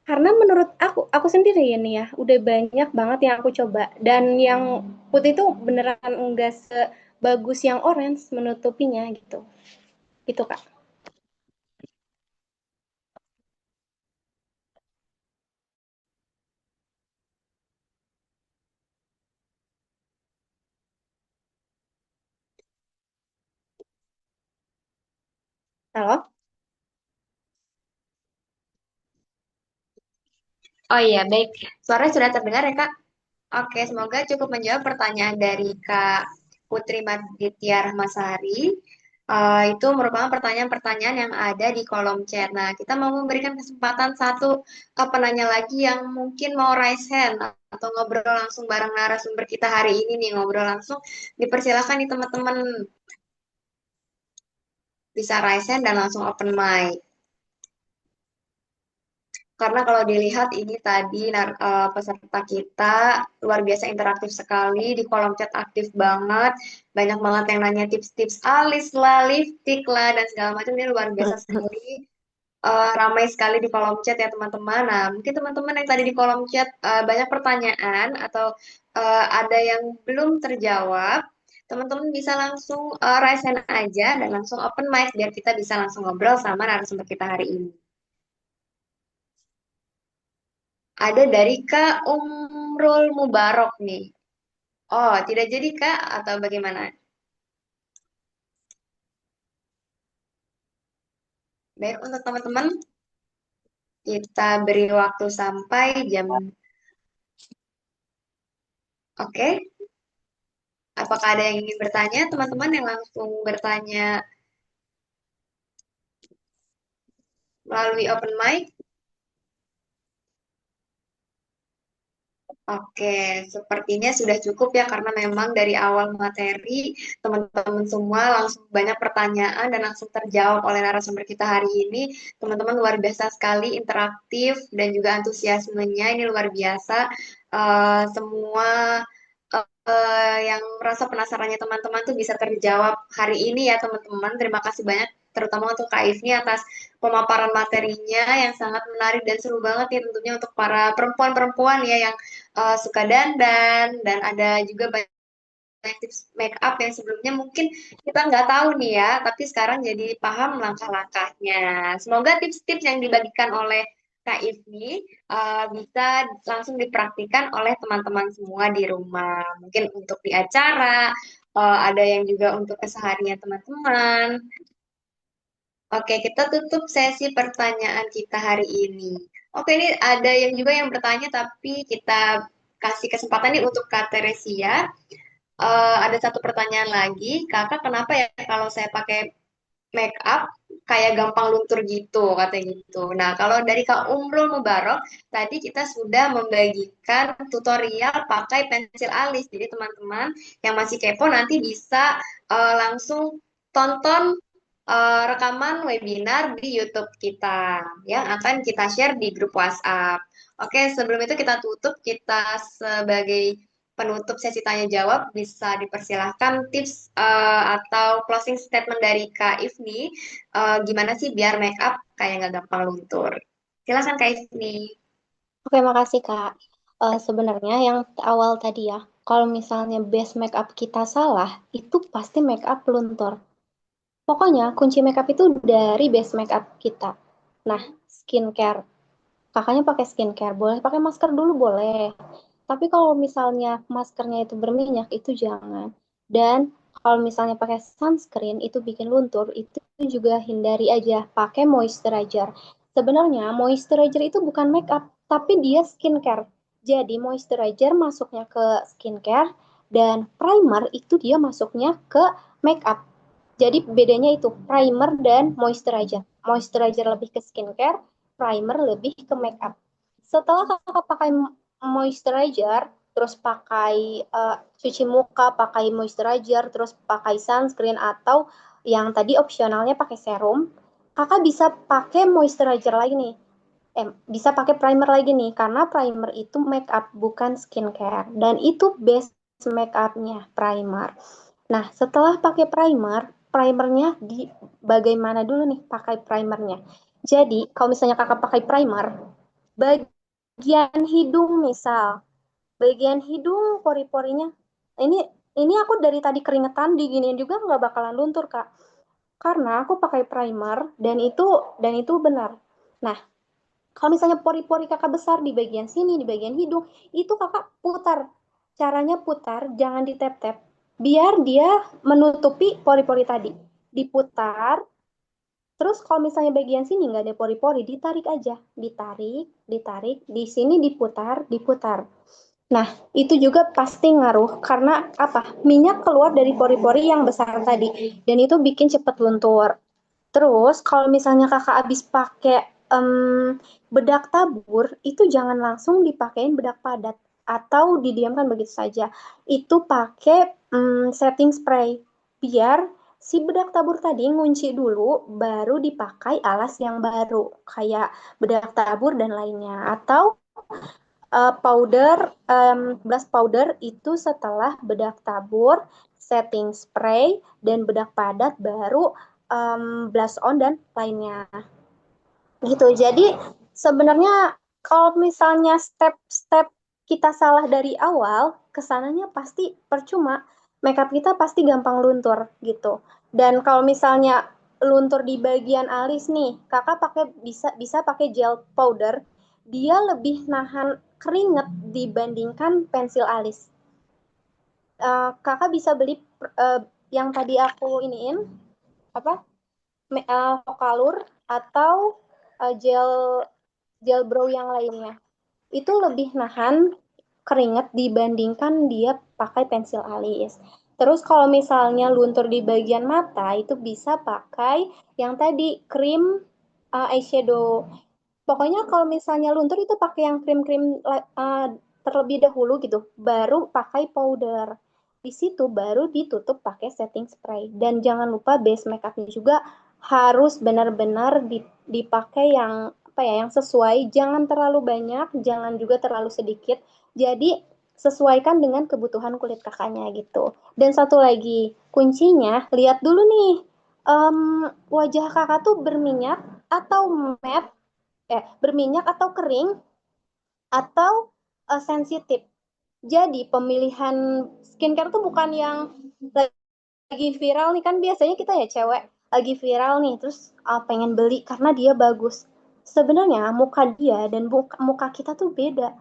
Karena menurut aku sendiri ini ya, udah banyak banget yang aku coba. Dan yang putih itu beneran enggak sebagus yang orange menutupinya gitu. Gitu, Kak. Halo? Oh iya, baik. Suaranya sudah terdengar ya, Kak? Oke, semoga cukup menjawab pertanyaan dari Kak Putri Maditya Rahmasari. Itu merupakan pertanyaan-pertanyaan yang ada di kolom chat. Nah, kita mau memberikan kesempatan satu penanya lagi yang mungkin mau raise hand atau ngobrol langsung bareng narasumber kita hari ini nih, ngobrol langsung. Dipersilakan nih teman-teman bisa raise hand dan langsung open mic. Karena kalau dilihat ini tadi peserta kita luar biasa interaktif sekali, di kolom chat aktif banget, banyak banget yang nanya tips-tips alis lah, lipstick lah, dan segala macam ini luar biasa sekali. Ramai sekali di kolom chat ya teman-teman. Nah, mungkin teman-teman yang tadi di kolom chat banyak pertanyaan atau ada yang belum terjawab, teman-teman bisa langsung raise hand aja dan langsung open mic biar kita bisa langsung ngobrol sama narasumber kita hari ini. Ada dari Kak Umrul Mubarok nih. Oh, tidak jadi Kak atau bagaimana? Baik, untuk teman-teman, kita beri waktu sampai jam. Oke, apakah ada yang ingin bertanya? Teman-teman yang langsung bertanya melalui open mic? Oke, sepertinya sudah cukup ya karena memang dari awal materi teman-teman semua langsung banyak pertanyaan dan langsung terjawab oleh narasumber kita hari ini. Teman-teman luar biasa sekali interaktif dan juga antusiasmenya ini luar biasa. Semua yang merasa penasarannya teman-teman tuh bisa terjawab hari ini ya teman-teman. Terima kasih banyak terutama untuk Kak Ifni atas pemaparan materinya yang sangat menarik dan seru banget ya tentunya untuk para perempuan-perempuan ya yang suka dandan dan ada juga banyak tips make up yang sebelumnya mungkin kita nggak tahu nih ya, tapi sekarang jadi paham langkah-langkahnya. Semoga tips-tips yang dibagikan oleh Kak Ifni bisa langsung dipraktikkan oleh teman-teman semua di rumah. Mungkin untuk di acara, ada yang juga untuk keseharian teman-teman. Oke, kita tutup sesi pertanyaan kita hari ini. Oke, ini ada yang juga yang bertanya, tapi kita kasih kesempatan nih untuk Kak Teresia. Ada satu pertanyaan lagi, kakak kenapa ya kalau saya pakai make up kayak gampang luntur gitu, katanya gitu. Nah, kalau dari Kak Umrul Mubarok, tadi kita sudah membagikan tutorial pakai pensil alis. Jadi teman-teman yang masih kepo nanti bisa langsung tonton rekaman webinar di YouTube kita yang akan kita share di grup WhatsApp. Oke, sebelum itu kita tutup, kita sebagai penutup sesi tanya jawab bisa dipersilahkan tips atau closing statement dari Kak Ifni. Gimana sih biar make up kayak nggak gampang luntur? Silakan Kak Ifni. Oke, makasih Kak. Sebenarnya yang awal tadi ya, kalau misalnya base makeup kita salah, itu pasti makeup luntur. Pokoknya kunci makeup itu dari base makeup kita. Nah, skincare. Kakaknya pakai skincare, boleh pakai masker dulu boleh. Tapi kalau misalnya maskernya itu berminyak, itu jangan. Dan kalau misalnya pakai sunscreen itu bikin luntur, itu juga hindari aja. Pakai moisturizer. Sebenarnya moisturizer itu bukan makeup, tapi dia skincare. Jadi moisturizer masuknya ke skincare dan primer itu dia masuknya ke makeup. Jadi bedanya itu primer dan moisturizer. Moisturizer lebih ke skincare, primer lebih ke makeup. Setelah kakak pakai moisturizer, terus pakai cuci muka, pakai moisturizer, terus pakai sunscreen atau yang tadi opsionalnya pakai serum, kakak bisa pakai moisturizer lagi nih. Bisa pakai primer lagi nih, karena primer itu makeup bukan skincare. Dan itu base makeupnya primer. Nah, setelah pakai primer, primernya di bagaimana dulu nih pakai primernya. Jadi, kalau misalnya kakak pakai primer, bagian hidung misal, bagian hidung pori-porinya, ini ini aku dari tadi keringetan diginiin juga nggak bakalan luntur, Kak. Karena aku pakai primer dan itu benar. Nah, kalau misalnya pori-pori kakak besar di bagian sini, di bagian hidung, itu kakak putar. Caranya putar, jangan ditep-tep. Biar dia menutupi pori-pori tadi. Diputar, terus kalau misalnya bagian sini nggak ada pori-pori, ditarik aja. Ditarik, ditarik, di sini diputar, diputar. Nah, itu juga pasti ngaruh karena apa? Minyak keluar dari pori-pori yang besar tadi. Dan itu bikin cepet luntur. Terus kalau misalnya kakak habis pakai bedak tabur, itu jangan langsung dipakein bedak padat atau didiamkan begitu saja. Itu pakai setting spray biar si bedak tabur tadi ngunci dulu, baru dipakai alas yang baru kayak bedak tabur dan lainnya. Atau powder blush powder itu setelah bedak tabur, setting spray dan bedak padat baru blush on dan lainnya gitu. Jadi sebenarnya kalau misalnya step-step kita salah dari awal, kesananya pasti percuma. Makeup kita pasti gampang luntur gitu. Dan kalau misalnya luntur di bagian alis nih, kakak pakai bisa pakai gel powder, dia lebih nahan keringet dibandingkan pensil alis. Kakak bisa beli yang tadi aku iniin apa Hokalur atau gel gel brow yang lainnya. Itu lebih nahan keringat dibandingkan dia pakai pensil alis. Terus kalau misalnya luntur di bagian mata itu bisa pakai yang tadi krim eyeshadow. Pokoknya kalau misalnya luntur itu pakai yang krim-krim terlebih dahulu gitu, baru pakai powder. Di situ baru ditutup pakai setting spray. Dan jangan lupa base makeupnya juga harus benar-benar dipakai yang apa ya, yang sesuai. Jangan terlalu banyak, jangan juga terlalu sedikit. Jadi sesuaikan dengan kebutuhan kulit kakaknya gitu. Dan satu lagi, kuncinya lihat dulu nih, wajah kakak tuh berminyak atau matte, berminyak atau kering atau sensitif. Jadi pemilihan skincare tuh bukan yang lagi viral nih, kan biasanya kita ya cewek lagi viral nih terus pengen beli karena dia bagus. Sebenarnya muka dia dan muka kita tuh beda.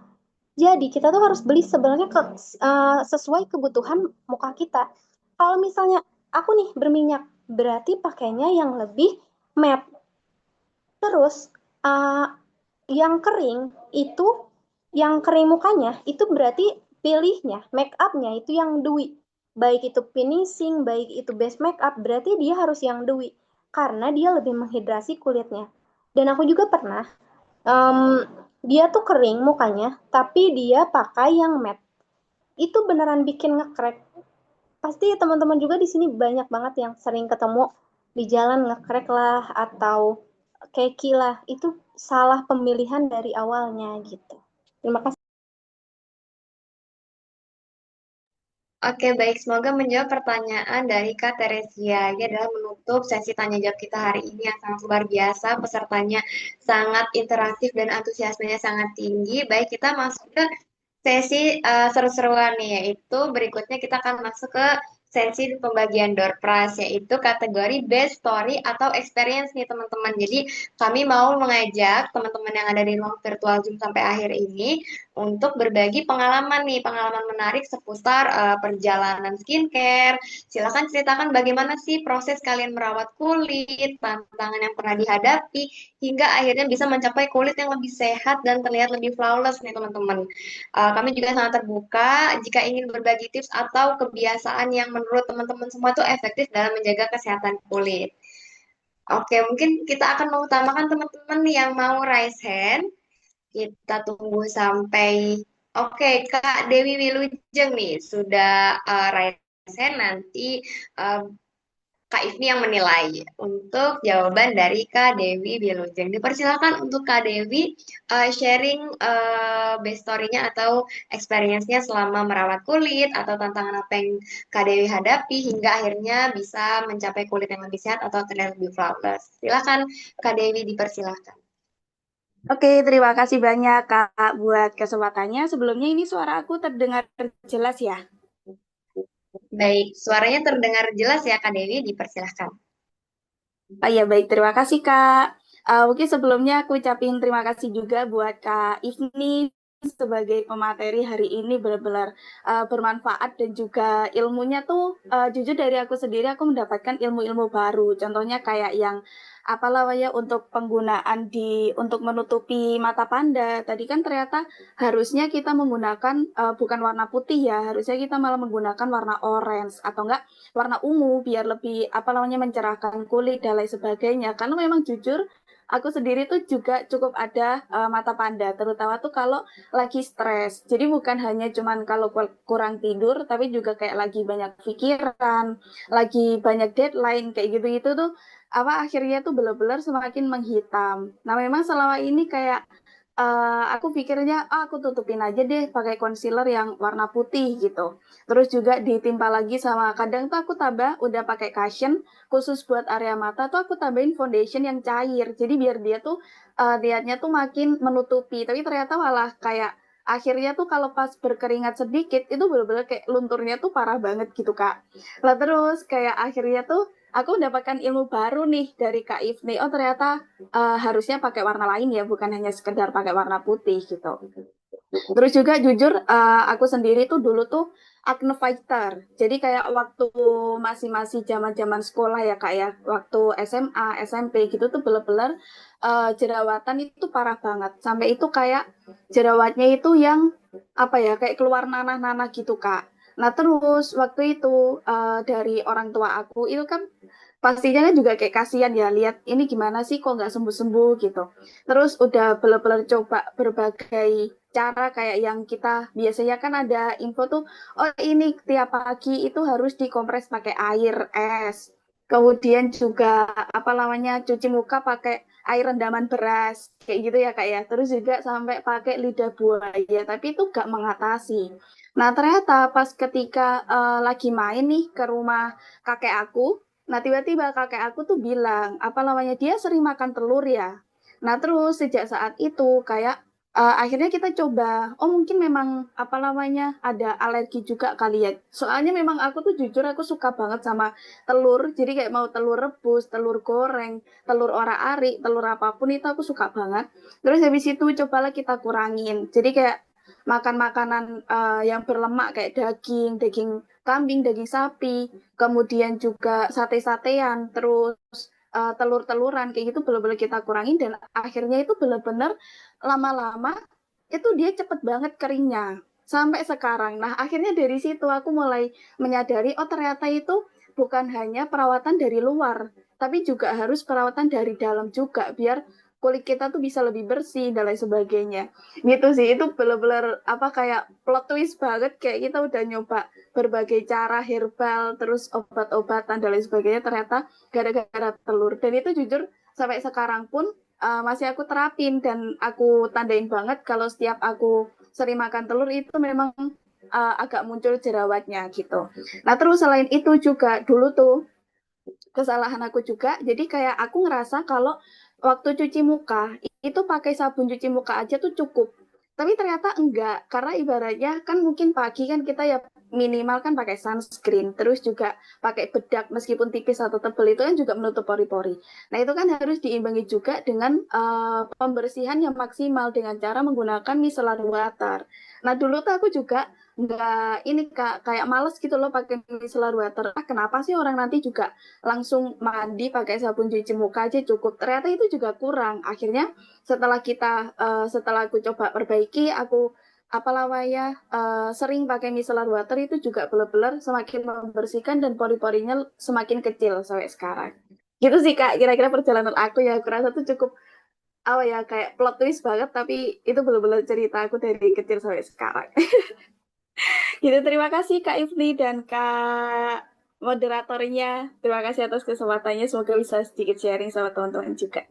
Jadi kita tuh harus beli sebenarnya sesuai kebutuhan muka kita. Kalau misalnya aku nih berminyak, berarti pakainya yang lebih matte. Terus uh, yang kering itu, yang kering mukanya itu berarti pilihnya make upnya itu yang dewy. Baik itu finishing, baik itu base make up, berarti dia harus yang dewy karena dia lebih menghidrasi kulitnya. Dan aku juga pernah um, dia tuh kering mukanya, tapi dia pakai yang matte. Itu beneran bikin ngekrek. Pasti teman-teman juga di sini banyak banget yang sering ketemu di jalan ngekrek lah atau keki lah. Itu salah pemilihan dari awalnya gitu. Terima kasih. Oke, baik. Semoga menjawab pertanyaan dari Kak Teresia. Ini adalah menutup sesi tanya jawab kita hari ini yang sangat luar biasa. Pesertanya sangat interaktif dan antusiasmenya sangat tinggi. Baik, kita masuk ke sesi seru-seruan nih, yaitu berikutnya kita akan masuk ke sesi pembagian door prize, yaitu kategori best story atau experience nih teman-teman. Jadi kami mau mengajak teman-teman yang ada di ruang virtual Zoom sampai akhir ini untuk berbagi pengalaman nih, pengalaman menarik seputar perjalanan skincare. Silakan ceritakan bagaimana sih proses kalian merawat kulit, tantangan yang pernah dihadapi, hingga akhirnya bisa mencapai kulit yang lebih sehat dan terlihat lebih flawless nih teman-teman. Kami juga sangat terbuka jika ingin berbagi tips atau kebiasaan yang menurut teman-teman semua itu efektif dalam menjaga kesehatan kulit. Oke, mungkin kita akan mengutamakan teman-teman yang mau raise hand. Kita tunggu sampai Oke, Kak Dewi Wilujeng nih sudah raise hand, nanti uh, Kak Ifni yang menilai untuk jawaban dari Kak Dewi Wilujeng. Dipersilakan untuk Kak Dewi sharing best story-nya atau experience-nya selama merawat kulit atau tantangan apa yang Kak Dewi hadapi hingga akhirnya bisa mencapai kulit yang lebih sehat atau terlihat lebih flawless. Silakan Kak Dewi, dipersilakan. Oke, terima kasih banyak Kak buat kesempatannya. Sebelumnya ini suara aku terdengar jelas ya? Baik, suaranya terdengar jelas ya Kak Dewi, dipersilakan. Oh iya, baik. Terima kasih Kak. Mungkin sebelumnya aku ucapin terima kasih juga buat Kak Ifni sebagai pemateri hari ini benar-benar bermanfaat dan juga ilmunya tuh jujur dari aku sendiri aku mendapatkan ilmu-ilmu baru. Contohnya kayak yang apa namanya untuk penggunaan untuk menutupi mata panda. Tadi kan ternyata harusnya kita menggunakan bukan warna putih ya, harusnya kita malah menggunakan warna orange atau enggak warna ungu biar lebih apa namanya mencerahkan kulit dan lain sebagainya. Karena memang jujur aku sendiri tuh juga cukup ada mata panda, terutama tuh kalau lagi stres. Jadi bukan hanya cuman kalau kurang tidur, tapi juga kayak lagi banyak pikiran, lagi banyak deadline kayak gitu-gitu tuh apa akhirnya tuh benar-benar semakin menghitam. Nah memang selama ini kayak aku pikirnya aku tutupin aja deh pakai concealer yang warna putih gitu. Terus juga ditimpa lagi sama kadang tuh aku tambah udah pakai cushion khusus buat area mata tuh aku tambahin foundation yang cair. Jadi biar dia tuh lihatnya tuh makin menutupi. Tapi ternyata malah kayak akhirnya tuh kalau pas berkeringat sedikit itu bener-bener kayak lunturnya tuh parah banget gitu Kak. Lah terus kayak akhirnya tuh aku mendapatkan ilmu baru nih dari Kak Ifni. Oh ternyata harusnya pakai warna lain ya, bukan hanya sekedar pakai warna putih gitu. Terus juga jujur aku sendiri tuh dulu tuh acne fighter. Jadi kayak waktu masih zaman-zaman sekolah ya Kak ya, waktu SMA, SMP gitu tuh bener-bener jerawatan itu parah banget. Sampai itu kayak jerawatnya itu yang apa ya, kayak keluar nanah-nanah gitu Kak. Nah terus waktu itu dari orang tua aku itu kan pastinya kan juga kayak kasihan ya lihat ini gimana sih kok nggak sembuh-sembuh gitu. Terus udah bener-bener coba berbagai cara kayak yang kita biasanya kan ada info tuh, oh ini tiap pagi itu harus dikompres pakai air es. Kemudian juga apa namanya cuci muka pakai air rendaman beras kayak gitu ya kak ya. Terus juga sampai pakai lidah buaya, tapi itu gak mengatasi. Nah ternyata pas ketika lagi main nih ke rumah kakek aku, nah, tiba-tiba kakek aku tuh bilang, apa namanya, dia sering makan telur ya. Nah, terus sejak saat itu kayak akhirnya kita coba, oh mungkin memang apa namanya ada alergi juga kali ya. Soalnya memang aku tuh jujur aku suka banget sama telur. Jadi kayak mau telur rebus, telur goreng, telur ora-ari, telur apapun itu aku suka banget. Terus habis itu cobalah kita kurangin. Jadi kayak makan makanan yang berlemak kayak daging, daging kambing, daging sapi, kemudian juga sate-satean, terus telur-teluran kayak gitu benar-benar kita kurangin dan akhirnya itu benar-benar lama-lama itu dia cepet banget keringnya sampai sekarang. Nah akhirnya dari situ aku mulai menyadari oh ternyata itu bukan hanya perawatan dari luar, tapi juga harus perawatan dari dalam juga biar kulit kita tuh bisa lebih bersih dan lain sebagainya. Gitu sih, itu benar-benar apa kayak plot twist banget kayak kita udah nyoba berbagai cara herbal, terus obat-obatan dan lain sebagainya ternyata gara-gara telur. Dan itu jujur sampai sekarang pun masih aku terapin dan aku tandain banget kalau setiap aku sering makan telur itu memang agak muncul jerawatnya gitu. Nah terus selain itu juga dulu tuh kesalahan aku juga, jadi kayak aku ngerasa kalau waktu cuci muka itu pakai sabun cuci muka aja tuh cukup. Tapi ternyata enggak, karena ibaratnya kan mungkin pagi kan kita ya minimal kan pakai sunscreen, terus juga pakai bedak meskipun tipis atau tebal itu kan juga menutup pori-pori. Nah itu kan harus diimbangi juga dengan pembersihan yang maksimal dengan cara menggunakan micellar water. Nah dulu tuh aku juga nggak ini kak kayak males gitu loh pakai micellar water. Kenapa sih orang nanti juga langsung mandi pakai sabun cuci muka aja cukup. Ternyata itu juga kurang. Akhirnya setelah aku coba perbaiki, aku apa namanya sering pakai micellar water itu juga benar-benar semakin membersihkan dan pori-porinya semakin kecil sampai sekarang. Gitu sih Kak, kira-kira perjalanan aku ya. Aku rasa tuh cukup apa ya kayak plot twist banget tapi itu benar-benar cerita aku dari kecil sampai sekarang. Gitu, terima kasih Kak Ifni dan Kak moderatornya. Terima kasih atas kesempatannya. Semoga bisa sedikit sharing sama teman-teman juga.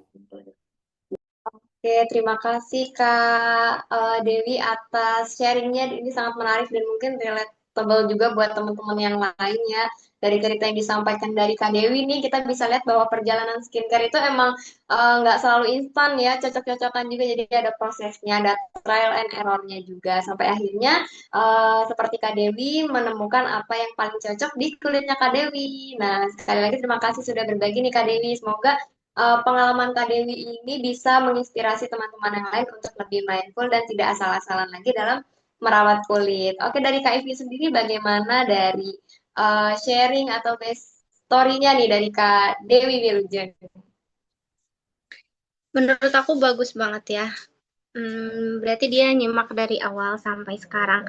Oke, terima kasih Kak Dewi atas sharingnya. Ini sangat menarik dan mungkin relatable juga buat teman-teman yang lain ya. Dari cerita yang disampaikan dari Kak Dewi nih, kita bisa lihat bahwa perjalanan skincare itu emang nggak selalu instan ya, cocok-cocokan juga. Jadi ada prosesnya, ada trial and error-nya juga. Sampai akhirnya seperti Kak Dewi menemukan apa yang paling cocok di kulitnya Kak Dewi. Nah, sekali lagi terima kasih sudah berbagi nih Kak Dewi. Semoga pengalaman Kak Dewi ini bisa menginspirasi teman-teman yang lain untuk lebih mindful dan tidak asal-asalan lagi dalam merawat kulit. Oke, dari Kak Ivi sendiri bagaimana dari sharing atau best story-nya nih dari Kak Dewi Wilujeng? Menurut aku bagus banget ya. Berarti dia nyimak dari awal sampai sekarang.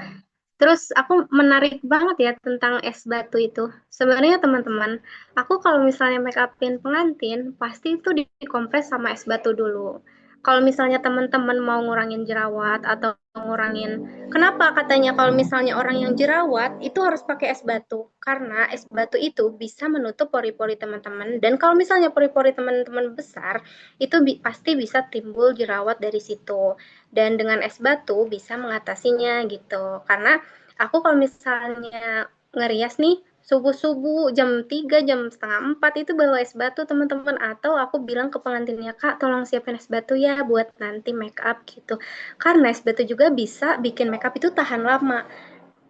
Terus aku menarik banget ya tentang es batu itu. Sebenarnya teman-teman, aku kalau misalnya make upin pengantin, pasti itu dikompres sama es batu dulu. Kalau misalnya teman-teman mau ngurangin jerawat atau ngurangin, kenapa katanya kalau misalnya orang yang jerawat itu harus pakai es batu? Karena es batu itu bisa menutup pori-pori teman-teman. Dan kalau misalnya pori-pori teman-teman besar, itu pasti bisa timbul jerawat dari situ. Dan dengan es batu bisa mengatasinya gitu. Karena aku kalau misalnya ngerias nih subuh-subuh jam 3 jam 3:30 itu bawa es batu teman-teman atau aku bilang ke pengantinnya Kak tolong siapin es batu ya buat nanti make up gitu karena es batu juga bisa bikin make up itu tahan lama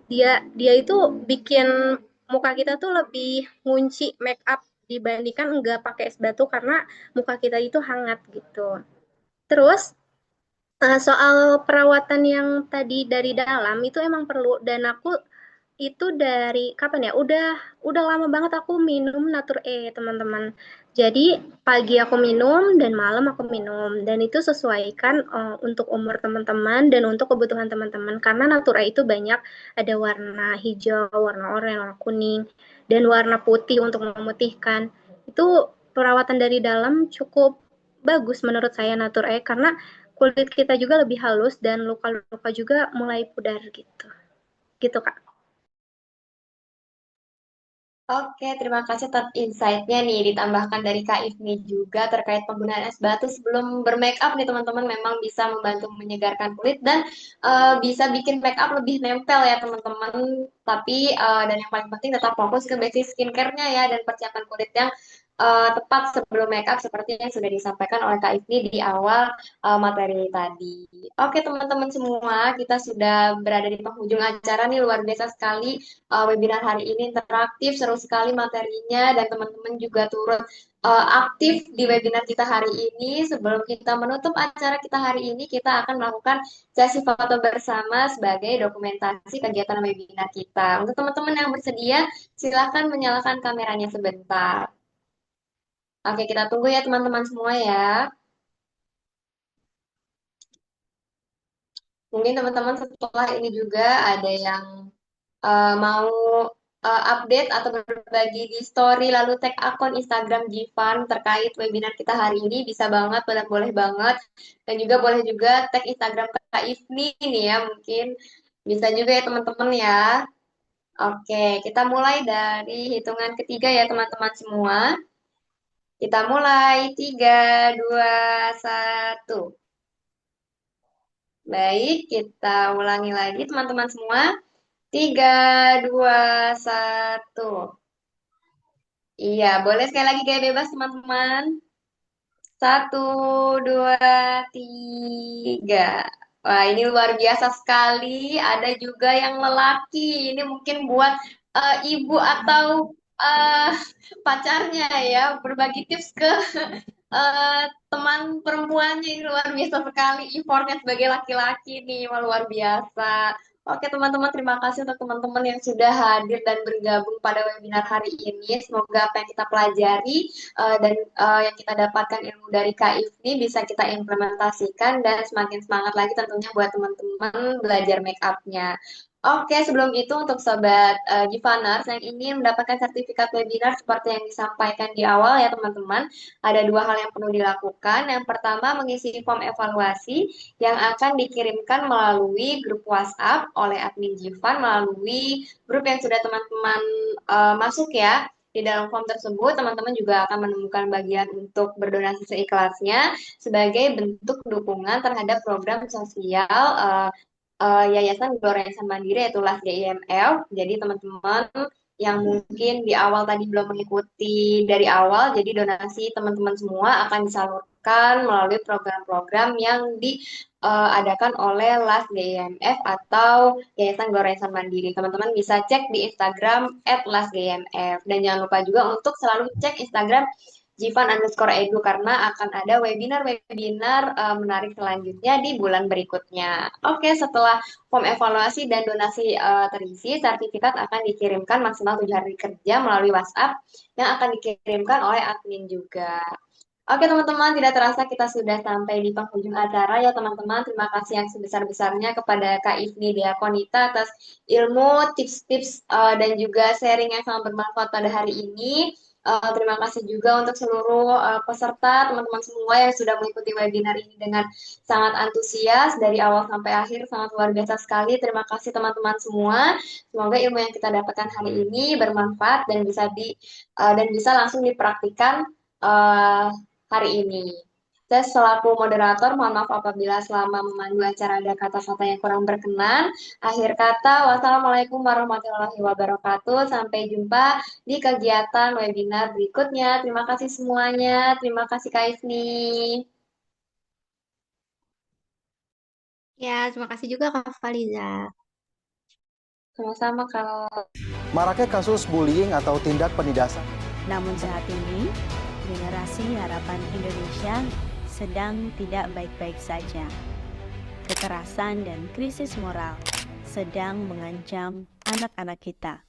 dia dia itu bikin muka kita tuh lebih ngunci make up dibandingkan enggak pakai es batu karena muka kita itu hangat gitu terus soal perawatan yang tadi dari dalam itu emang perlu dan aku itu dari kapan ya? Udah lama banget aku minum Natur E, teman-teman. Jadi pagi aku minum dan malam aku minum dan itu sesuaikan untuk umur teman-teman dan untuk kebutuhan teman-teman karena Natur E itu banyak ada warna hijau, warna oranye, warna kuning dan warna putih untuk memutihkan. Itu perawatan dari dalam cukup bagus menurut saya Natur E karena kulit kita juga lebih halus dan luka-luka juga mulai pudar gitu. Gitu, Kak. Oke, terima kasih atas insight-nya nih. Ditambahkan dari Kak Ifni juga terkait penggunaan es batu sebelum bermake up nih teman-teman memang bisa membantu menyegarkan kulit dan bisa bikin make up lebih nempel ya teman-teman. Tapi dan yang paling penting tetap fokus ke basic skincare-nya ya dan persiapan kulit yang tepat sebelum make up seperti yang sudah disampaikan oleh Kak Ifni di awal materi tadi. Oke teman-teman semua, kita sudah berada di penghujung acara nih luar biasa sekali webinar hari ini interaktif, seru sekali materinya, dan teman-teman juga turut aktif di webinar kita hari ini. Sebelum kita menutup acara kita hari ini, kita akan melakukan sesi foto bersama sebagai dokumentasi kegiatan webinar kita. Untuk teman-teman yang bersedia, silakan menyalakan kameranya sebentar. Oke, kita tunggu ya teman-teman semua ya. Mungkin teman-teman setelah ini juga ada yang mau update atau berbagi di story lalu tag akun Instagram Jivan terkait webinar kita hari ini bisa banget, boleh banget dan juga boleh juga tag Instagram Kak Ifni nih ya mungkin bisa juga ya teman-teman ya. Oke, kita mulai dari hitungan ketiga ya teman-teman semua. Kita mulai 3, 2, 1. Baik, kita ulangi lagi teman-teman semua. 3, 2, 1. Iya, boleh sekali lagi kayak bebas teman-teman. 1, 2, 3. Wah, ini luar biasa sekali. Ada juga yang lelaki. Ini mungkin buat ibu atau eh, pacarnya ya, berbagi tips ke teman perempuannya. Ini luar biasa sekali. Effortnya sebagai laki-laki nih, wah, luar biasa. Oke teman-teman, terima kasih untuk teman-teman yang sudah hadir dan bergabung pada webinar hari ini. Semoga apa yang kita pelajari dan yang kita dapatkan ilmu dari Kak Ifni bisa kita implementasikan dan semakin semangat lagi tentunya buat teman-teman belajar make up-nya. Oke, sebelum itu untuk sobat Givaners yang ingin mendapatkan sertifikat webinar seperti yang disampaikan di awal ya teman-teman, ada dua hal yang perlu dilakukan. Yang pertama, mengisi form evaluasi yang akan dikirimkan melalui grup WhatsApp oleh admin Jivan melalui grup yang sudah teman-teman masuk ya. Di dalam form tersebut, teman-teman juga akan menemukan bagian untuk berdonasi seikhlasnya sebagai bentuk dukungan terhadap program sosial Yayasan Gelora Insan Mandiri yaitu LAS GIMF. Jadi teman-teman yang mungkin di awal tadi belum mengikuti dari awal, jadi donasi teman-teman semua akan disalurkan melalui program-program yang diadakan oleh LAS GIMF atau Yayasan Gelora Insan Mandiri. Teman-teman bisa cek di Instagram @lasgimf dan jangan lupa juga untuk selalu cek Instagram Jivan_edu karena akan ada webinar-webinar menarik selanjutnya di bulan berikutnya. Oke, setelah form evaluasi dan donasi terisi, sertifikat akan dikirimkan maksimal 7 hari kerja melalui WhatsApp yang akan dikirimkan oleh admin juga. Oke teman-teman, tidak terasa kita sudah sampai di penghujung acara ya teman-teman. Terima kasih yang sebesar-besarnya kepada Kak Ifni Diakonita atas ilmu, tips-tips, dan juga sharing yang sangat bermanfaat pada hari ini. Terima kasih juga untuk seluruh peserta, teman-teman semua yang sudah mengikuti webinar ini dengan sangat antusias dari awal sampai akhir, sangat luar biasa sekali. Terima kasih teman-teman semua. Semoga ilmu yang kita dapatkan hari ini bermanfaat dan bisa langsung dipraktikkan uh, hari ini. Saya selaku moderator, mohon maaf apabila selama memandu acara ada kata-kata yang kurang berkenan. Akhir kata, wassalamualaikum warahmatullahi wabarakatuh. Sampai jumpa di kegiatan webinar berikutnya. Terima kasih semuanya. Terima kasih Kak Ifni. Ya, terima kasih juga Kak Faliza. Sama-sama Kak. Maraknya kasus bullying atau tindak penindasan. Namun saat ini, generasi harapan Indonesia sedang tidak baik-baik saja. Kekerasan dan krisis moral sedang mengancam anak-anak kita.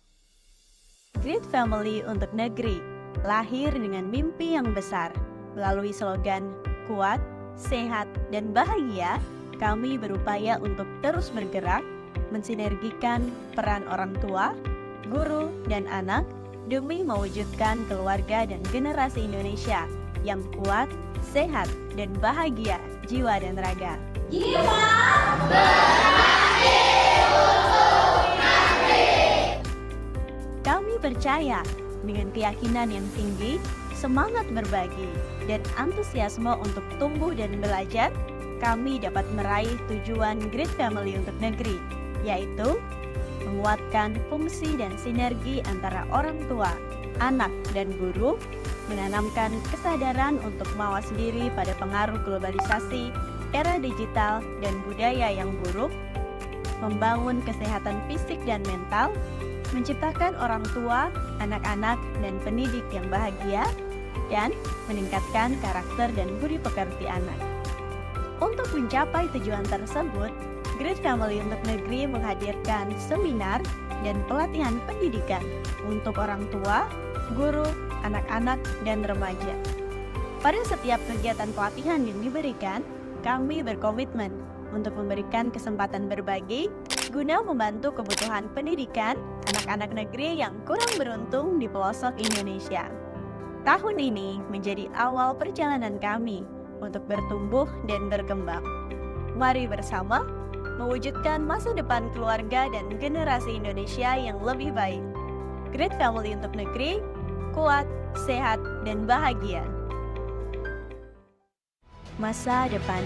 Great Family untuk Negeri lahir dengan mimpi yang besar. Melalui slogan kuat, sehat, dan bahagia, kami berupaya untuk terus bergerak, mensinergikan peran orang tua, guru, dan anak demi mewujudkan keluarga dan generasi Indonesia yang kuat, sehat, dan bahagia jiwa dan raga. Kami percaya dengan keyakinan yang tinggi, semangat berbagi, dan antusiasme untuk tumbuh dan belajar, kami dapat meraih tujuan Great Family untuk Negeri, yaitu menguatkan fungsi dan sinergi antara orang tua, anak, dan guru, menanamkan kesadaran untuk mawas diri pada pengaruh globalisasi, era digital, dan budaya yang buruk, membangun kesehatan fisik dan mental, menciptakan orang tua, anak-anak, dan pendidik yang bahagia, dan meningkatkan karakter dan budi pekerti anak. Untuk mencapai tujuan tersebut, Great Family untuk Negeri menghadirkan seminar dan pelatihan pendidikan untuk orang tua, guru, anak-anak, dan remaja. Pada setiap kegiatan pelatihan yang diberikan, kami berkomitmen untuk memberikan kesempatan berbagi guna membantu kebutuhan pendidikan anak-anak negeri yang kurang beruntung di pelosok Indonesia. Tahun ini menjadi awal perjalanan kami untuk bertumbuh dan berkembang. Mari bersama mewujudkan masa depan keluarga dan generasi Indonesia yang lebih baik. Great Family untuk Negeri, kuat, sehat, dan bahagia. Masa depan